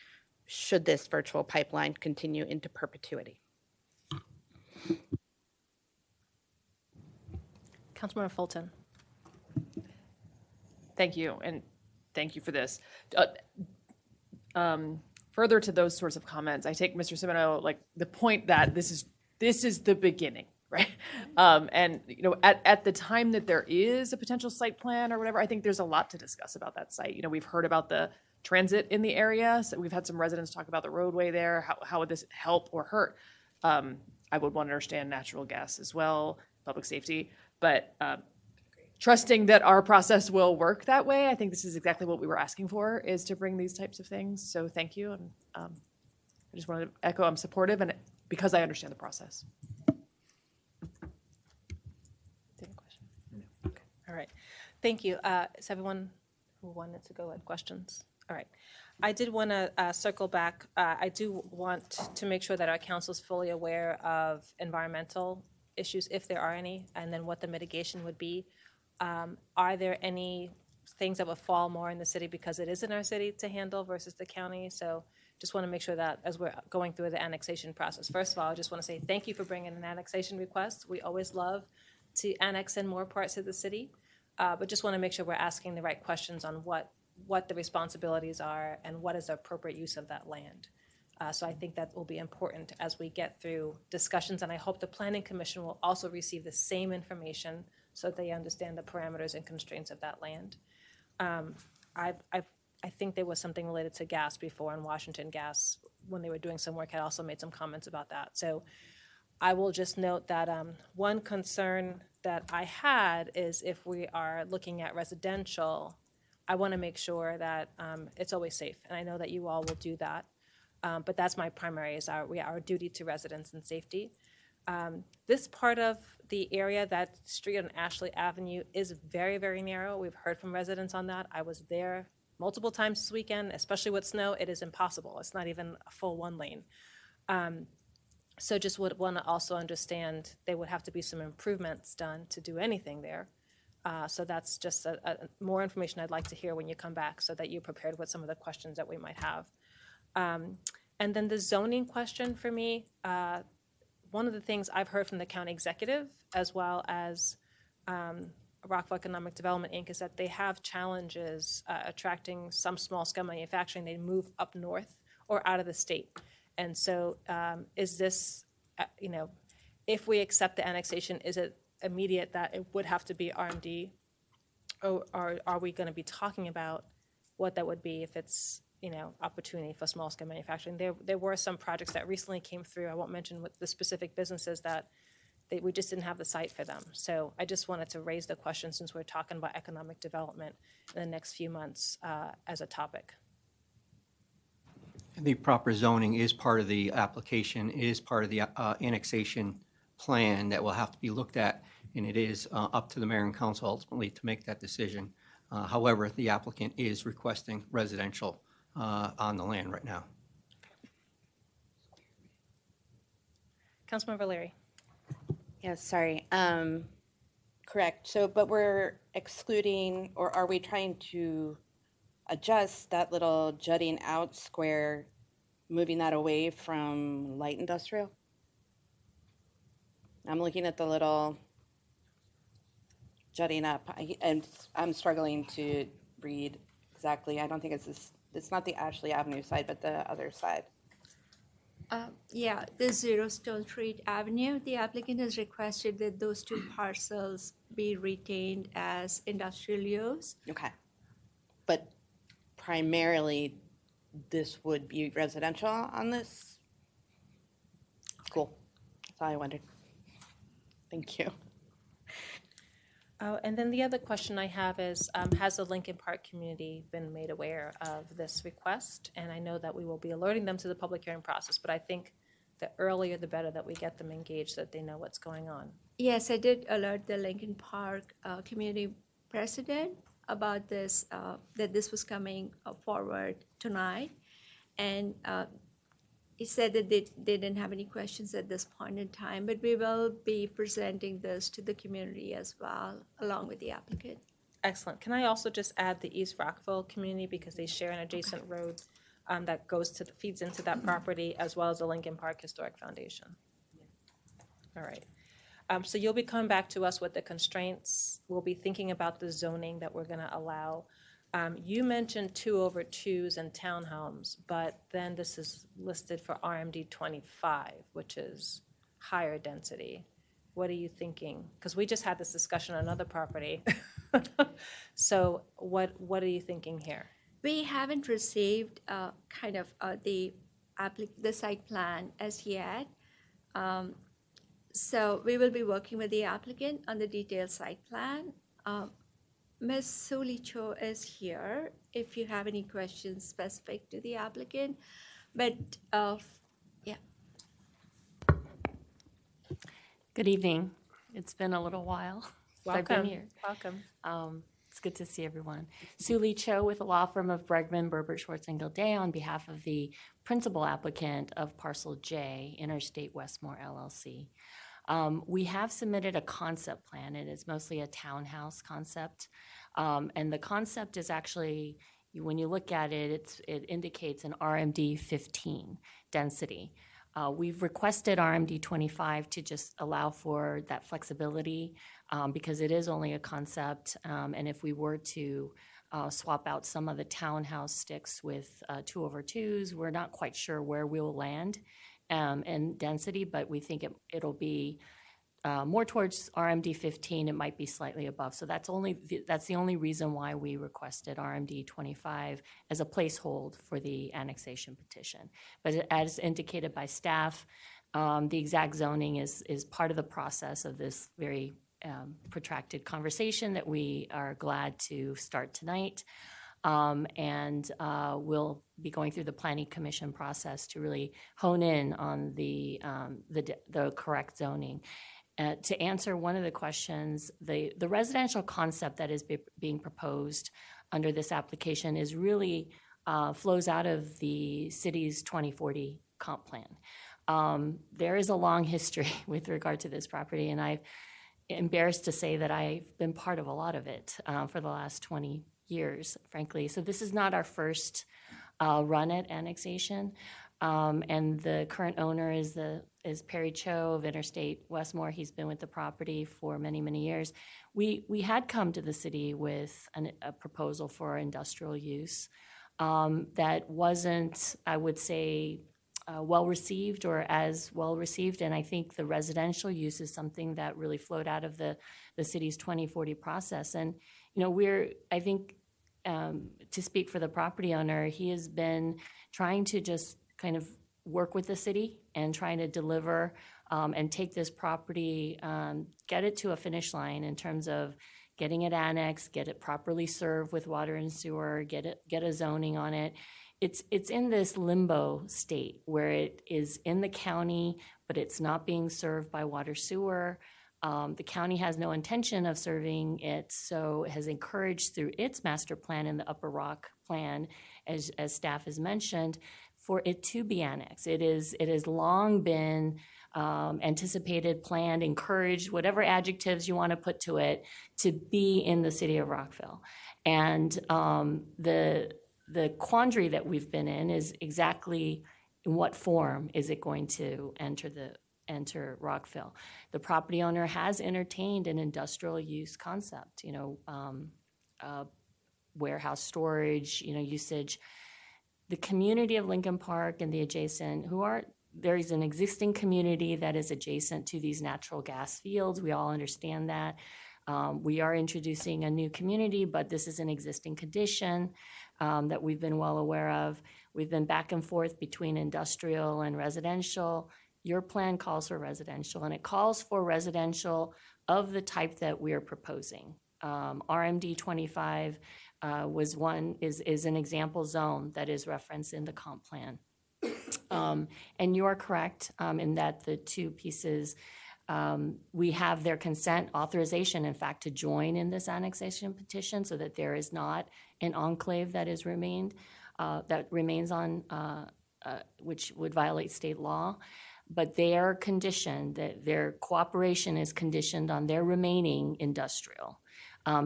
should this virtual pipeline continue into perpetuity. Councilmember Fulton. Thank you, and thank you for this. Further to those sorts of comments, I take Mr. Semino, like the point that this is the beginning, right? And you know, at the time that there is a potential site plan or whatever, I think there's a lot to discuss about that site. You know, we've heard about the transit in the area, so we've had some residents talk about the roadway there. How would this help or hurt? I would want to understand natural gas as well, public safety, but trusting that our process will work that way. I think this is exactly what we were asking for, is to bring these types of things. So thank you. And I just wanted to echo I'm supportive, and because I understand the process. All right. Thank you. Is everyone who wanted to go had questions? All right. I did want to circle back. I do want to make sure that our council is fully aware of environmental issues, if there are any, and then what the mitigation would be. Are there any things that would fall more in the city because it is in our city to handle versus the county? So just want to make sure that as we're going through the annexation process, first of all, I just want to say thank you for bringing an annexation request. We always love to annex in more parts of the city, but just want to make sure we're asking the right questions on what the responsibilities are and what is the appropriate use of that land. So I think that will be important as we get through discussions, and I hope the Planning Commission will also receive the same information so that they understand the parameters and constraints of that land. I think there was something related to gas before, and Washington Gas, when they were doing some work, had also made some comments about that. So I will just note that one concern that I had is if we are looking at residential, I want to make sure that it's always safe, and I know that you all will do that. But that's my primary, is our duty to residents and safety. This part of the area, that street on Ashley Avenue, is very, very narrow. We've heard from residents on that. I was there multiple times this weekend, especially with snow. It is impossible. It's not even a full one lane. So just would want to also understand there would have to be some improvements done to do anything there. So that's just more information I'd like to hear when you come back, so that you're prepared with some of the questions that we might have. And then the zoning question for me, one of the things I've heard from the county executive, as well as Rockville Economic Development, Inc., is that they have challenges attracting some small-scale manufacturing. They move up north or out of the state. And so is this, if we accept the annexation, is it immediate that it would have to be RMD? Or are we going to be talking about what that would be if it's opportunity for small-scale manufacturing? There were some projects that recently came through. I won't mention what the specific businesses that we just didn't have the site for them. So I just wanted to raise the question, since we're talking about economic development in the next few months as a topic. The proper zoning is part of the application, is part of the annexation plan that will have to be looked at, and it is up to the mayor and council ultimately to make that decision. However, the applicant is requesting residential on the land right now. Councilmember Larry. Yes, sorry. Correct. So, but we're excluding, or are we trying to adjust that little jutting out square, moving that away from light industrial? I'm looking at the little jutting up, and I'm struggling to read exactly. I don't think it's this. It's not the Ashley Avenue side, but the other side. Yeah, the Zero Stone Street Avenue, the applicant has requested that those two parcels be retained as industrial use. Okay. But primarily, this would be residential on this? Cool. That's all I wondered. Thank you. Oh, and then the other question I have is, has the Lincoln Park community been made aware of this request? And I know that we will be alerting them to the public hearing process, but I think the earlier the better that we get them engaged, so that they know what's going on. Yes, I did alert the Lincoln Park community president about this, that this was coming forward tonight. And he said that they didn't have any questions at this point in time, but we will be presenting this to the community as well, along with the applicant. Excellent. Can I also just add the East Rockville community, because they share an adjacent road that feeds into that property, as well as the Lincoln Park Historic Foundation? All right. So you'll be coming back to us with the constraints. We'll be thinking about the zoning that we're going to allow. You mentioned 2/2s and townhomes, but then this is listed for RMD 25, which is higher density. What are you thinking? Because we just had this discussion on another property. So what are you thinking here? We haven't received the site plan as yet. So we will be working with the applicant on the detailed site plan. Ms. Suli Cho is here if you have any questions specific to the applicant. But yeah. Good evening. It's been a little while since I've been Welcome. here. Welcome. It's good to see everyone. Suli Cho with the law firm of Bregman, Berber, Schwartz, and Gilday on behalf of the principal applicant of Parcel J, Interstate Westmore LLC. We have submitted a concept plan. It is mostly a townhouse concept. And the concept is actually, when you look at it, it indicates an RMD 15 density. We've requested RMD 25 to just allow for that flexibility because it is only a concept. And if we were to swap out some of the townhouse sticks with 2/2s, we're not quite sure where we'll land in density, but we think it'll be more towards RMD 15. It might be slightly above. So that's the only reason why we requested RMD 25 as a placehold for the annexation petition. But as indicated by staff, the exact zoning is part of the process of this very protracted conversation that we are glad to start tonight. And we'll be going through the Planning Commission process to really hone in on the correct zoning. To answer one of the questions, the residential concept that is being proposed under this application is really flows out of the city's 2040 comp plan. There is a long history with regard to this property, and I'm embarrassed to say that I've been part of a lot of it for the last 20 years, frankly. So this is not our first run at annexation. And the current owner is Perry Cho of Interstate Westmore. He's been with the property for many, many years. We had come to the city with a proposal for industrial use that wasn't, I would say, well received or as well received. And I think the residential use is something that really flowed out of the city's 2040 process. And, I think to speak for the property owner, he has been trying to just kind of work with the city and trying to deliver and take this property, get it to a finish line in terms of getting it annexed, get it properly served with water and sewer, get a zoning on it. It's in this limbo state where it is in the county, but it's not being served by water sewer. The county has no intention of serving it, so it has encouraged through its master plan in the Upper Rock plan, as staff has mentioned, for it to be annexed. It has long been anticipated, planned, encouraged, whatever adjectives you want to put to it, to be in the city of Rockville. And the quandary that we've been in is exactly in what form is it going to enter Rockville. The property owner has entertained an industrial use concept, warehouse storage, usage. The community of Lincoln Park and the adjacent, there is an existing community that is adjacent to these natural gas fields. We all understand that. We are introducing a new community, but this is an existing condition that we've been well aware of. We've been back and forth between industrial and residential. Your plan calls for residential, and it calls for residential of the type that we are proposing. RMD 25 is an example zone that is referenced in the comp plan. And you are correct in that the two pieces We have their consent authorization, in fact, to join in this annexation petition so that there is not an enclave that remains on, which would violate state law. But they are conditioned, that their cooperation is conditioned on their remaining industrial.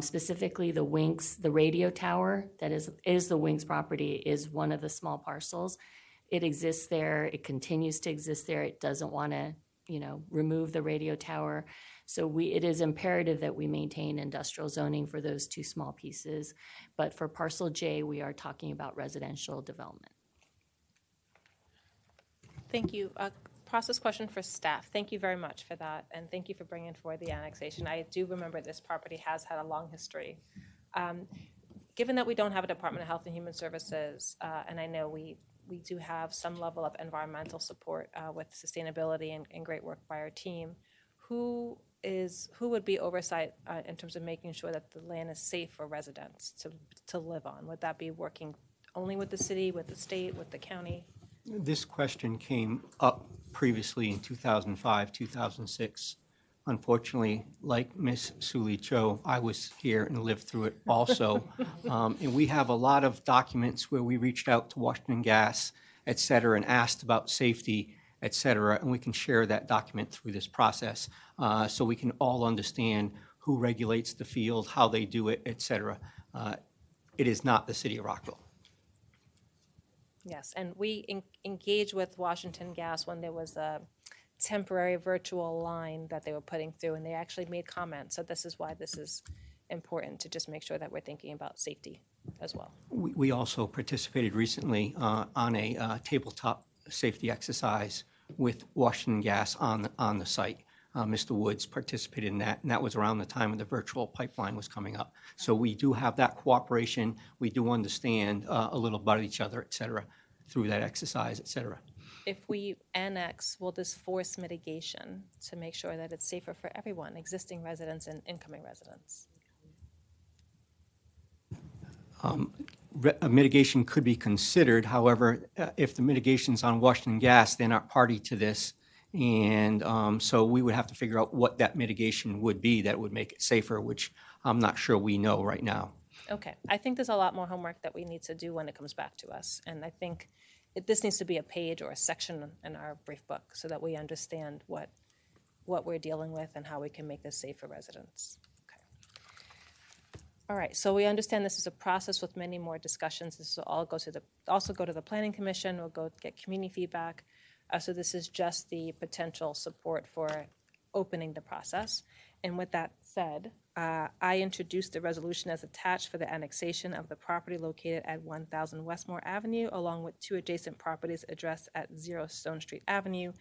Specifically, the Winks, the radio tower that is the Winks property is one of the small parcels. It exists there. It continues to exist there. It doesn't want to, remove the radio tower. So it is imperative that we maintain industrial zoning for those two small pieces. But for parcel J, we are talking about residential development. Thank you. Process question for staff. Thank you very much for that, and thank you for bringing forward the annexation. I do remember this property has had a long history. Given that we don't have a Department of Health and Human Services, and I know we do have some level of environmental support with sustainability and great work by our team, who would be oversight in terms of making sure that the land is safe for residents to live on? Would that be working only with the city, with the state, with the county? This question came up previously in 2005, 2006. Unfortunately, like Ms. Suli Cho, I was here and lived through it also. And we have a lot of documents where we reached out to Washington Gas, et cetera, and asked about safety, et cetera. And we can share that document through this process so we can all understand who regulates the field, how they do it, et cetera. It is not the city of Rockville. Yes, and we engaged with Washington Gas when there was a temporary virtual line that they were putting through, and they actually made comments. So this is why this is important, to just make sure that we're thinking about safety as well. We also participated recently on a tabletop safety exercise with Washington Gas on the site. Mr. Woods participated in that, and that was around the time when the virtual pipeline was coming up. So we do have that cooperation. We do understand a little about each other, et cetera, through that exercise, et cetera. If we annex, will this force mitigation to make sure that it's safer for everyone, existing residents and incoming residents? A mitigation could be considered. However, if the mitigation's on Washington Gas, they're not party to this. And so we would have to figure out what that mitigation would be that would make it safer, which I'm not sure we know right now. Okay, I think there's a lot more homework that we need to do when it comes back to us. And I think this needs to be a page or a section in our brief book so that we understand what we're dealing with and how we can make this safe for residents. Okay. All right, so we understand this is a process with many more discussions. This will all also go to the Planning Commission. We'll go get community feedback. So this is just the potential support for opening the process. And with that said, I introduced the resolution as attached for the annexation of the property located at 1000 Westmore Avenue, along with 2 adjacent properties addressed at 0 Stone Street Avenue,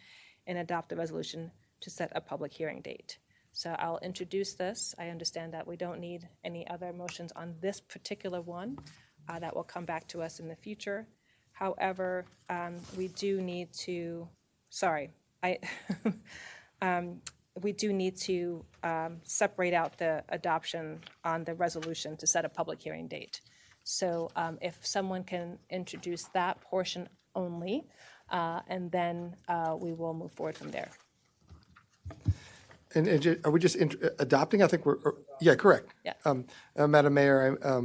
and adopt the resolution to set a public hearing date. So I'll introduce this. I understand that we don't need any other motions on this particular one. That will come back to us in the future. However, we do need to, we do need to separate out the adoption on the resolution to set a public hearing date. So if someone can introduce that portion only, and then we will move forward from there. And are we just adopting? I think yeah, correct. Yeah. Madam Mayor, I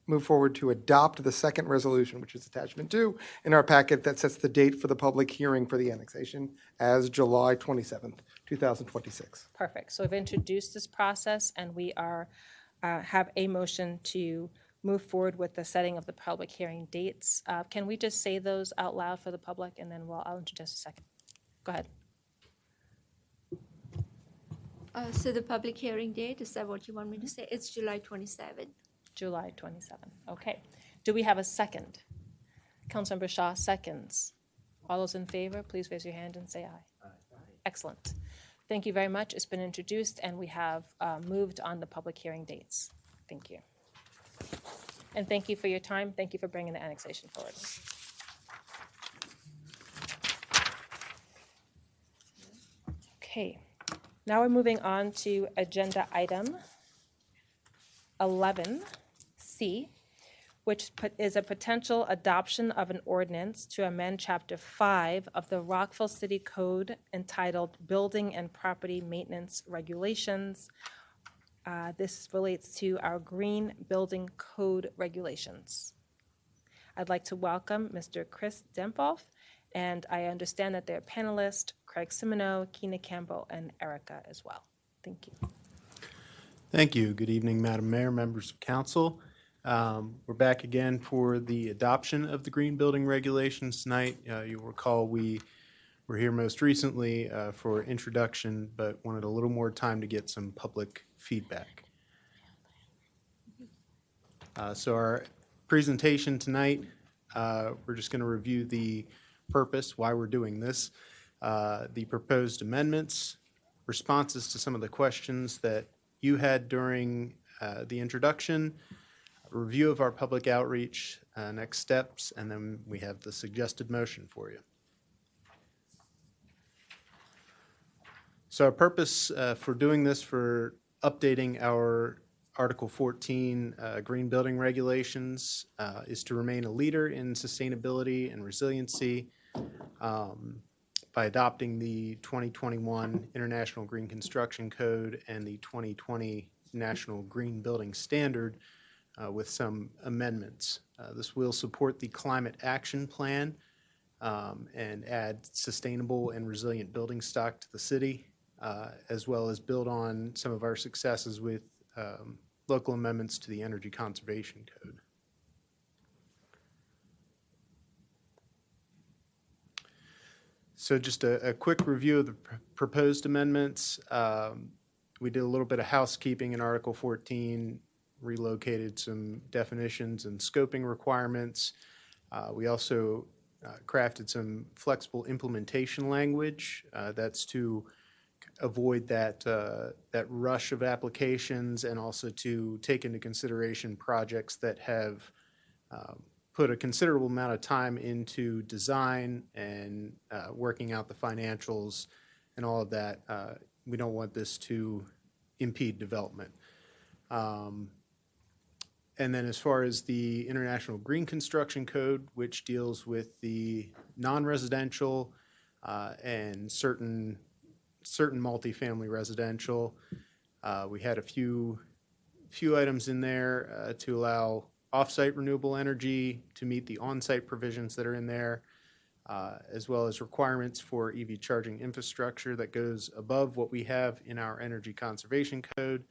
move forward to adopt the second resolution, which is attachment 2 in our packet, that sets the date for the public hearing for the annexation as July 27th, 2026. Perfect. So we've introduced this process, and we have a motion to move forward with the setting of the public hearing dates. Can we just say those out loud for the public, and then I'll introduce a second. Go ahead. So the public hearing date, is that what you want me to say? It's July 27th. July 27th. Okay. Do we have a second? Councilmember Shaw seconds. All those in favor, please raise your hand and say aye. Aye. Excellent. Thank you very much. It's been introduced, and we have moved on the public hearing dates. Thank you. And thank you for your time. Thank you for bringing the annexation forward. Okay. Now we're moving on to agenda item 11C, which is a potential adoption of an ordinance to amend Chapter 5 of the Rockville City Code entitled Building and Property Maintenance Regulations. This relates to our Green Building Code regulations. I'd like to welcome Mr. Chris Dempolf, and I understand that they're panelists, Craig Simoneau, Keena Campbell, and Erica as well. Thank you. Thank you. Good evening, Madam Mayor, members of council. We're back again for the adoption of the green building regulations tonight. You'll recall we were here most recently for introduction, but wanted a little more time to get some public feedback. So our presentation tonight, we're just going to review the purpose, why we're doing this, the proposed amendments, responses to some of the questions that you had during the introduction, a review of our public outreach, next steps, and then we have the suggested motion for you. So our purpose for doing this, for updating our Article 14 green building regulations, is to remain a leader in sustainability and resiliency by adopting the 2021 International Green Construction Code and the 2020 National Green Building Standard with some amendments. This will support the Climate Action Plan and add sustainable and resilient building stock to the city, as well as build on some of our successes with local amendments to the Energy Conservation Code. So just a quick review of the proposed amendments. We did a little bit of housekeeping in Article 14, relocated some definitions and scoping requirements. We also crafted some flexible implementation language. That's to avoid that rush of applications, and also to take into consideration projects that have put a considerable amount of time into design and working out the financials and all of that. We don't want this to impede development. And then as far as the International Green Construction Code, which deals with the non-residential and certain multifamily residential, we had a few items in there to allow off-site renewable energy to meet the on-site provisions that are in there, as well as requirements for EV charging infrastructure that goes above what we have in our Energy Conservation Code.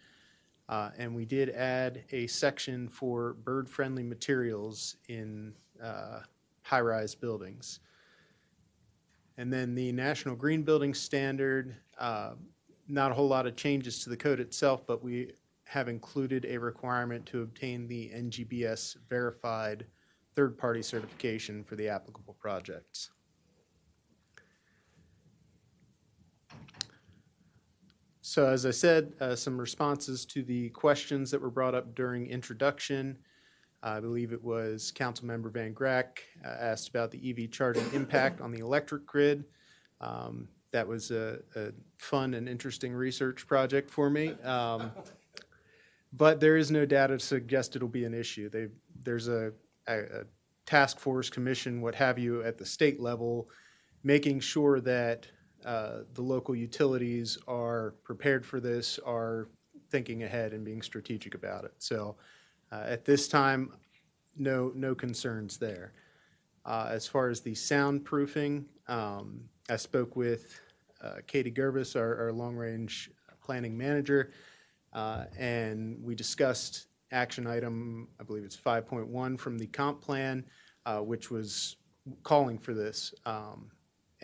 And we did add a section for bird-friendly materials in high-rise buildings. And then the National Green Building Standard, not a whole lot of changes to the code itself, but we have included a requirement to obtain the NGBS verified third-party certification for the applicable projects. So as I said, some responses to the questions that were brought up during introduction. I believe it was Councilmember Van Grack asked about the EV charging impact on the electric grid. That was a fun and interesting research project for me. But there is no data to suggest it'll be an issue. There's a task force, commission, what have you, at the state level, making sure that the local utilities are prepared for this, are thinking ahead and being strategic about it. So at this time, no concerns there. As far as the soundproofing, I spoke with Katie Gervis, our long-range planning manager, and we discussed action item, I believe it's 5.1 from the comp plan, which was calling for this.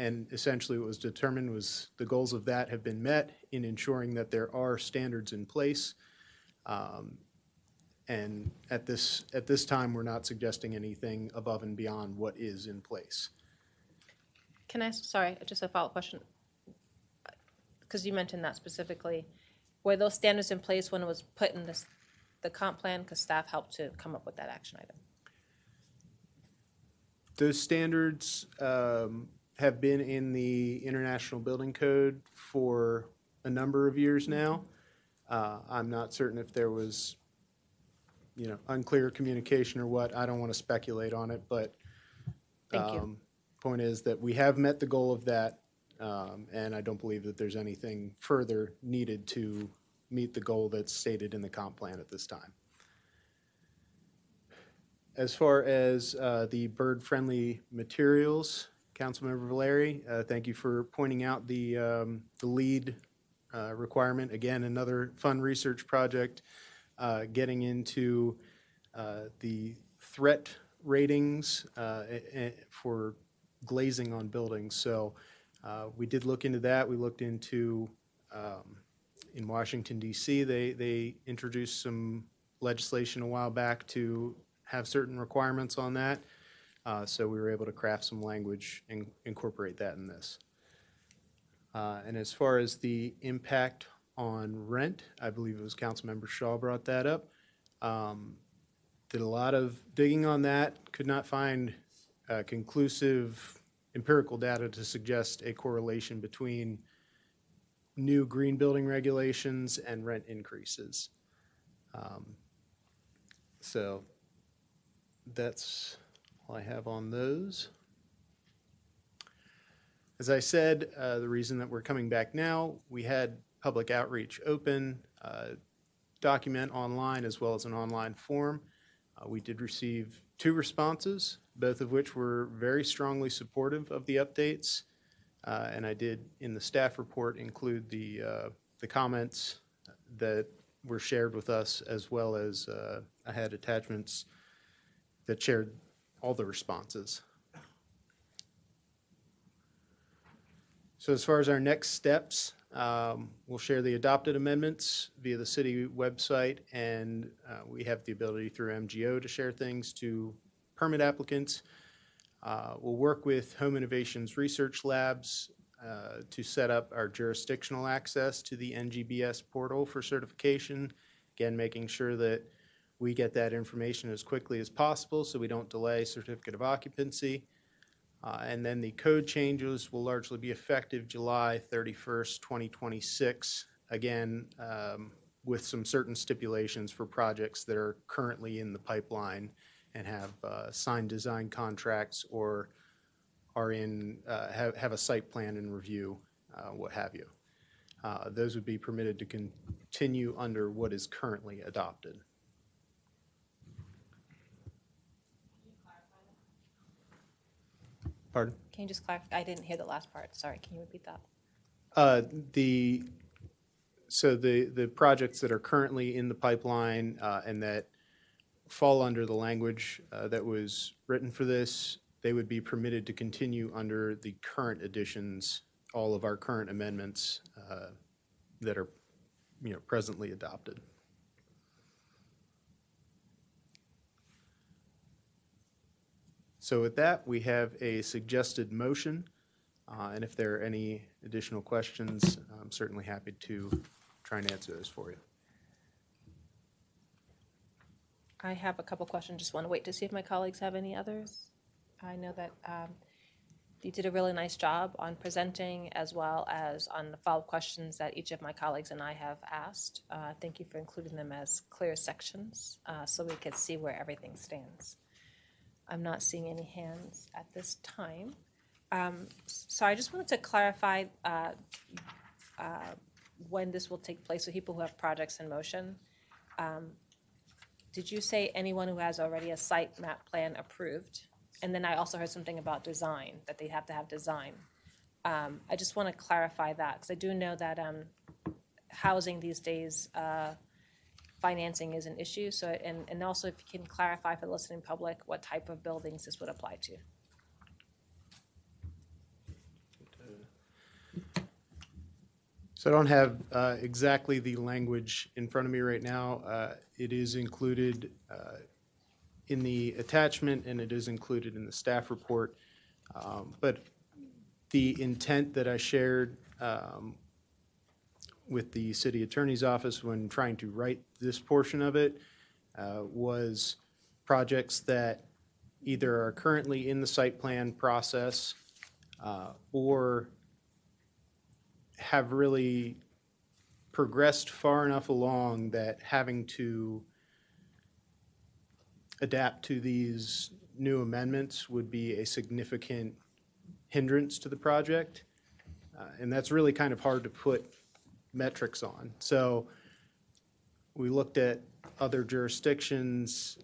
And essentially what was determined was the goals of that have been met in ensuring that there are standards in place. And at this time, we're not suggesting anything above and beyond what is in place. Can I, sorry, just a follow-up question, because you mentioned that specifically. Were those standards in place when it was put in the comp plan, because staff helped to come up with that action item? Those standards have been in the International Building Code for a number of years now. I'm not certain if there was unclear communication or what, I don't want to speculate on it, but Thank you. point is that we have met the goal of that, and I don't believe that there's anything further needed to meet the goal that's stated in the comp plan at this time. As far as the bird-friendly materials, Councilmember Valeri, thank you for pointing out the LEED requirement. Again, another fun research project getting into the threat ratings for glazing on buildings. So we did look into that. We looked into, in Washington, D.C., they introduced some legislation a while back to have certain requirements on that. So we were able to craft some language and incorporate that in this. And as far as the impact on rent, I believe it was Councilmember Shaw brought that up. Did a lot of digging on that, could not find conclusive empirical data to suggest a correlation between new green building regulations and rent increases. So that's all I have on those. As I said, the reason that we're coming back now, we had public outreach open, document online as well as an online form. We did receive 2 responses, both of which were very strongly supportive of the updates. And I did, in the staff report, include the comments that were shared with us, as well as I had attachments that shared all the responses. So as far as our next steps, we'll share the adopted amendments via the city website, and we have the ability through MGO to share things to permit applicants. We'll work with Home Innovations Research Labs to set up our jurisdictional access to the NGBS portal for certification. Again, making sure that we get that information as quickly as possible so we don't delay certificate of occupancy. And then the code changes will largely be effective July 31st, 2026. Again, with some certain stipulations for projects that are currently in the pipeline and have signed design contracts or are in, have a site plan in review, what have you. Those would be permitted to continue under what is currently adopted. Pardon? Can you just clarify? I didn't hear the last part. Sorry, can you repeat that? So the projects that are currently in the pipeline and that fall under the language that was written for this, they would be permitted to continue under the current additions, all of our current amendments that are, presently adopted. So with that, we have a suggested motion, and if there are any additional questions, I'm certainly happy to try and answer those for you. I have a couple questions. Just want to wait to see if my colleagues have any others. I know that you did a really nice job on presenting as well as on the follow-up questions that each of my colleagues and I have asked. Thank you for including them as clear sections so we could see where everything stands. I'm not seeing any hands at this time. So I just wanted to clarify when this will take place for people who have projects in motion. Did you say anyone who has already a site map plan approved? And then I also heard something about design, that they have to have design. I just want to clarify that because I do know that housing these days, financing is an issue. So, and also if you can clarify for the listening public what type of buildings this would apply to. So I don't have exactly the language in front of me right now. It is included in the attachment and it is included in the staff report. But the intent that I shared with the city attorney's office when trying to write this portion of it was projects that either are currently in the site plan process or have really progressed far enough along that having to adapt to these new amendments would be a significant hindrance to the project. And that's really kind of hard to put metrics on. So we looked at other jurisdictions,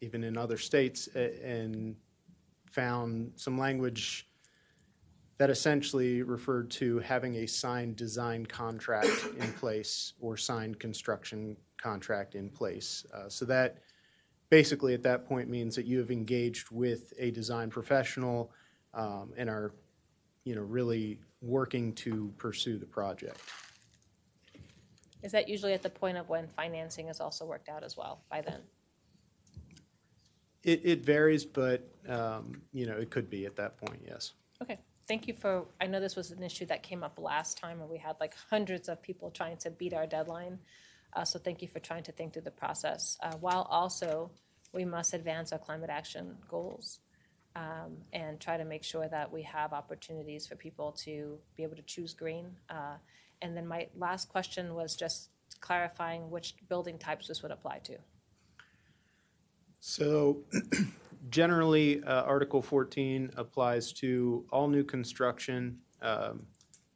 even in other states, and found some language that essentially referred to having a signed design contract in place or signed construction contract in place. So that basically at that point means that you have engaged with a design professional and are, really working to pursue the project. Is that usually at the point of when financing is also worked out as well by then? It varies, but, it could be at that point, yes. Okay, thank you for, I know this was an issue that came up last time where we had like hundreds of people trying to beat our deadline. So thank you for trying to think through the process, while also we must advance our climate action goals and try to make sure that we have opportunities for people to be able to choose green. And then my last question was just clarifying which building types this would apply to. So generally, Article 14 applies to all new construction,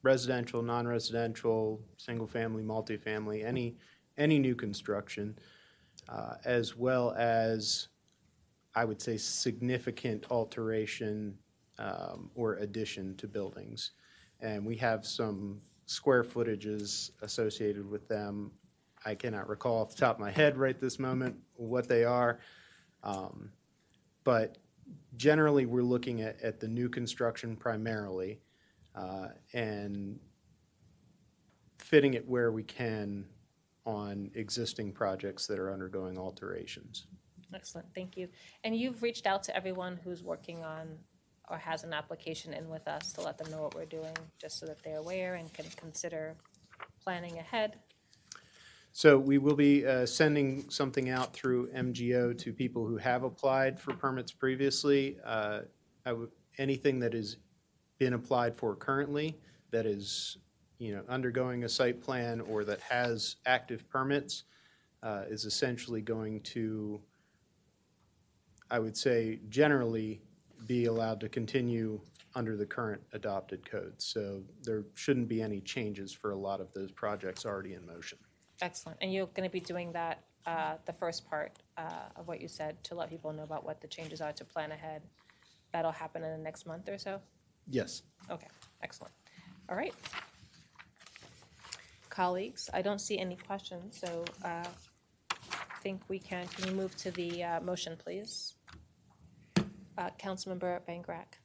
residential, non-residential, single-family, multifamily, any new construction, as well as, I would say, significant alteration or addition to buildings. And we have some square footages associated with them. I cannot recall off the top of my head right this moment what they are. But generally, we're looking at the new construction primarily and fitting it where we can on existing projects that are undergoing alterations. Excellent, thank you. And you've reached out to everyone who's working on or has an application in with us to let them know what we're doing, just so that they're aware and can consider planning ahead. So we will be sending something out through MGO to people who have applied for permits previously. Anything that has been applied for currently that is, undergoing a site plan or that has active permits is essentially going to, I would say, generally be allowed to continue under the current adopted code. So there shouldn't be any changes for a lot of those projects already in motion. Excellent. And you're going to be doing that, the first part of what you said, to let people know about what the changes are to plan ahead. That'll happen in the next month or so? Yes. Okay, excellent. All right. Colleagues, I don't see any questions, so I think can you move to the motion, please? Councilmember Van Grack.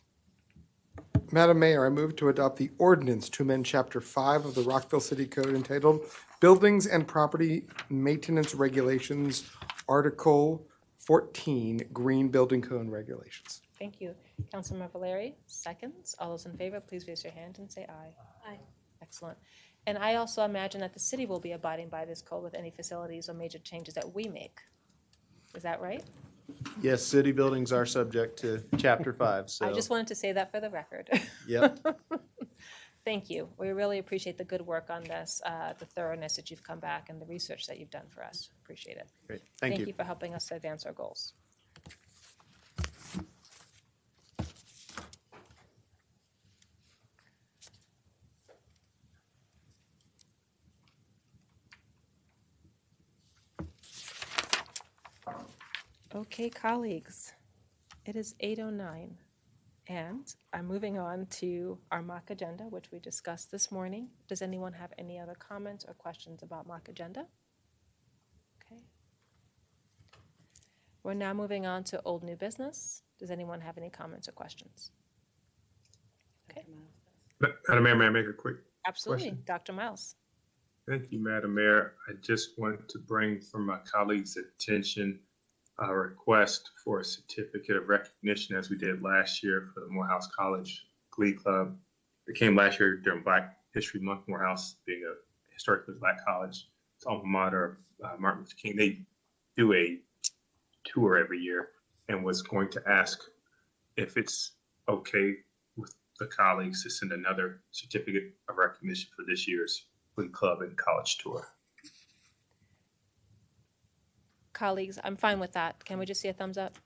Madam Mayor, I move to adopt the ordinance to amend Chapter 5 of the Rockville City Code entitled Buildings and Property Maintenance Regulations, Article 14, Green Building Code Regulations. Thank you. Councilmember Valeri, seconds. All those in favor, please raise your hand and say aye. Aye. Excellent. And I also imagine that the city will be abiding by this code with any facilities or major changes that we make. Is that right? Yes, city buildings are subject to Chapter 5. So I just wanted to say that for the record. Yep. Thank you. We really appreciate the good work on this, the thoroughness that you've come back, and the research that you've done for us. Appreciate it. Great. Thank you. Thank you for helping us to advance our goals. Okay, colleagues, it is 8:09, and I'm moving on to our mock agenda, which we discussed this morning. Does anyone have any other comments or questions about mock agenda? Okay. We're now moving on to old new business. Does anyone have any comments or questions? Okay. Madam Mayor, may I make a quick Absolutely. question? Dr. Miles. Thank you, Madam Mayor. I just wanted to bring from my colleagues' attention a request for a certificate of recognition, as we did last year for the Morehouse College Glee Club. It came last year during Black History Month. Morehouse being a historically Black college, it's alma mater of Martin Luther King. They do a tour every year, and was going to ask if it's okay with the colleagues to send another certificate of recognition for this year's Glee Club and college tour. colleagues, I'm fine with that. Can we just see a thumbs up?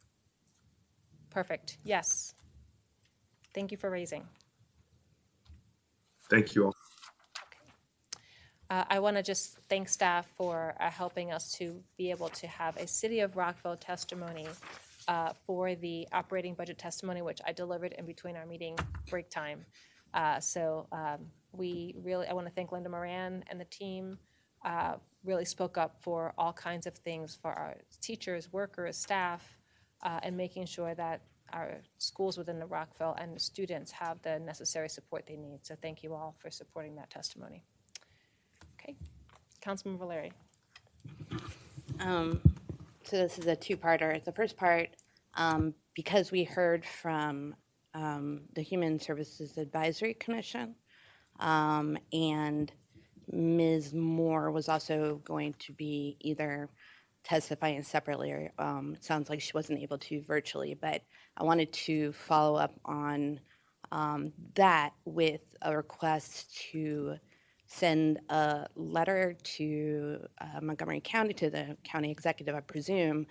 Perfect. Yes. Thank you for raising. Thank you all. I want to just thank staff for helping us to be able to have a City of Rockville testimony for the operating budget testimony, which I delivered in between our meeting break time. I want to thank Linda Moran and the team. Really spoke up for all kinds of things for our teachers, workers, staff, and making sure that our schools within the Rockville and the students have the necessary support they need. So thank you all for supporting that testimony. Okay, Councilman Valeri. So this is a two-parter. The first part, because we heard from the Human Services Advisory Commission, and Ms. Moore was also going to be either testifying separately or it sounds like she wasn't able to virtually, but I wanted to follow up on that with a request to send a letter to Montgomery County, to the county executive, I presume,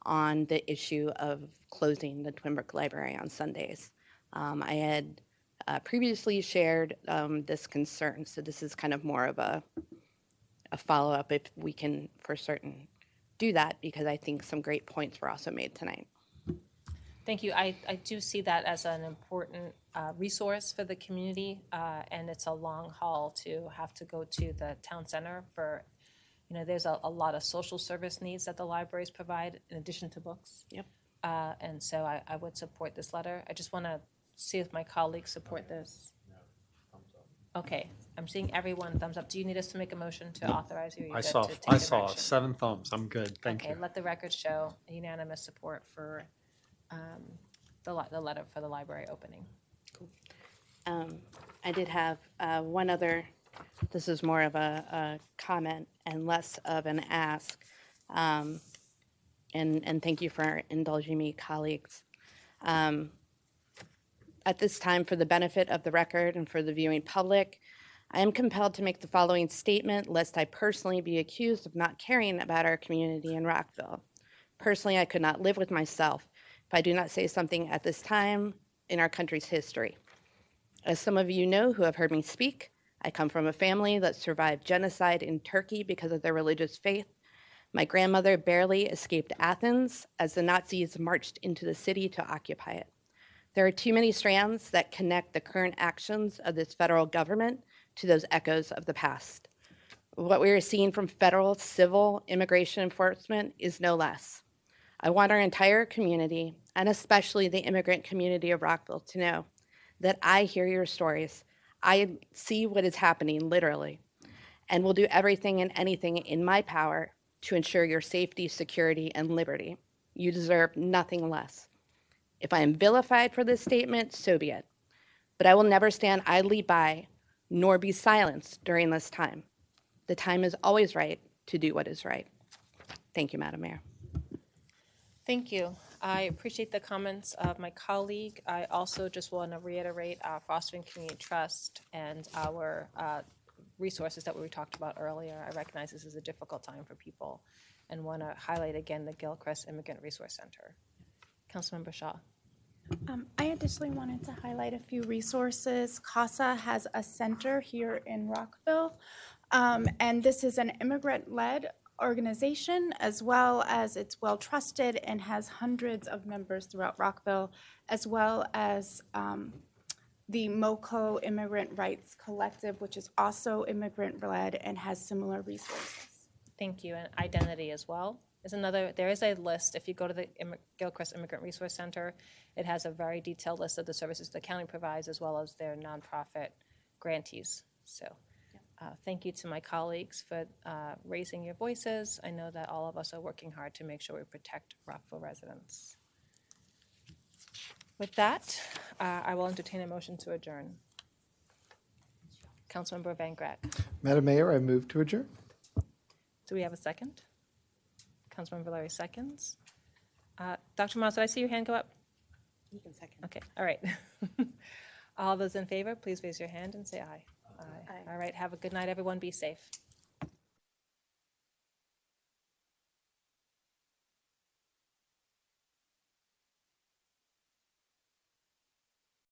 on the issue of closing the Twin Brook Library on Sundays. I had previously shared this concern, so this is kind of more of a follow-up if we can for certain do that, because I think some great points were also made tonight. Thank you. I do see that as an important resource for the community, and it's a long haul to have to go to the town center for, there's a lot of social service needs that the libraries provide in addition to books. Yep. And so I would support this letter. I just want to see if my colleagues support this. Okay, I'm seeing everyone thumbs up. Do you need us to make a motion to authorize you? I saw 7 thumbs. I'm good. Thank you. Okay, let the record show unanimous support for the letter for the library opening. I did have one other, this is more of a comment and less of an ask. And thank you for indulging me, colleagues. At this time, for the benefit of the record and for the viewing public, I am compelled to make the following statement, lest I personally be accused of not caring about our community in Rockville. Personally, I could not live with myself if I do not say something at this time in our country's history. As some of you know who have heard me speak, I come from a family that survived genocide in Turkey because of their religious faith. My grandmother barely escaped Athens as the Nazis marched into the city to occupy it. There are too many strands that connect the current actions of this federal government to those echoes of the past. What we are seeing from federal civil immigration enforcement is no less. I want our entire community, and especially the immigrant community of Rockville, to know that I hear your stories. I see what is happening, literally, and will do everything and anything in my power to ensure your safety, security, and liberty. You deserve nothing less. If I am vilified for this statement, so be it. But I will never stand idly by nor be silenced during this time. The time is always right to do what is right. Thank you, Madam Mayor. Thank you. I appreciate the comments of my colleague. I also just want to reiterate our Fostering Community Trust and our resources that we talked about earlier. I recognize this is a difficult time for people and want to highlight again the Gilchrist Immigrant Resource Center. Councilmember Shaw. I additionally wanted to highlight a few resources. CASA has a center here in Rockville, and this is an immigrant-led organization, as well as it's well-trusted and has hundreds of members throughout Rockville, as well as the MoCo Immigrant Rights Collective, which is also immigrant-led and has similar resources. Thank you. And identity as well is another. There is a list. If you go to the Gilchrist Immigrant Resource Center, it has a very detailed list of the services the county provides, as well as their nonprofit grantees. So thank you to my colleagues for raising your voices. I know that all of us are working hard to make sure we protect Rockville residents. With that, I will entertain a motion to adjourn. Councilmember Van Grack. Madam Mayor, I move to adjourn. Do we have a second? Councilmember Valeri seconds. Dr. Miles, did I see your hand go up? You can second. Okay, all right. All those in favor, please raise your hand and say aye. Aye. All right, have a good night, everyone. Be safe.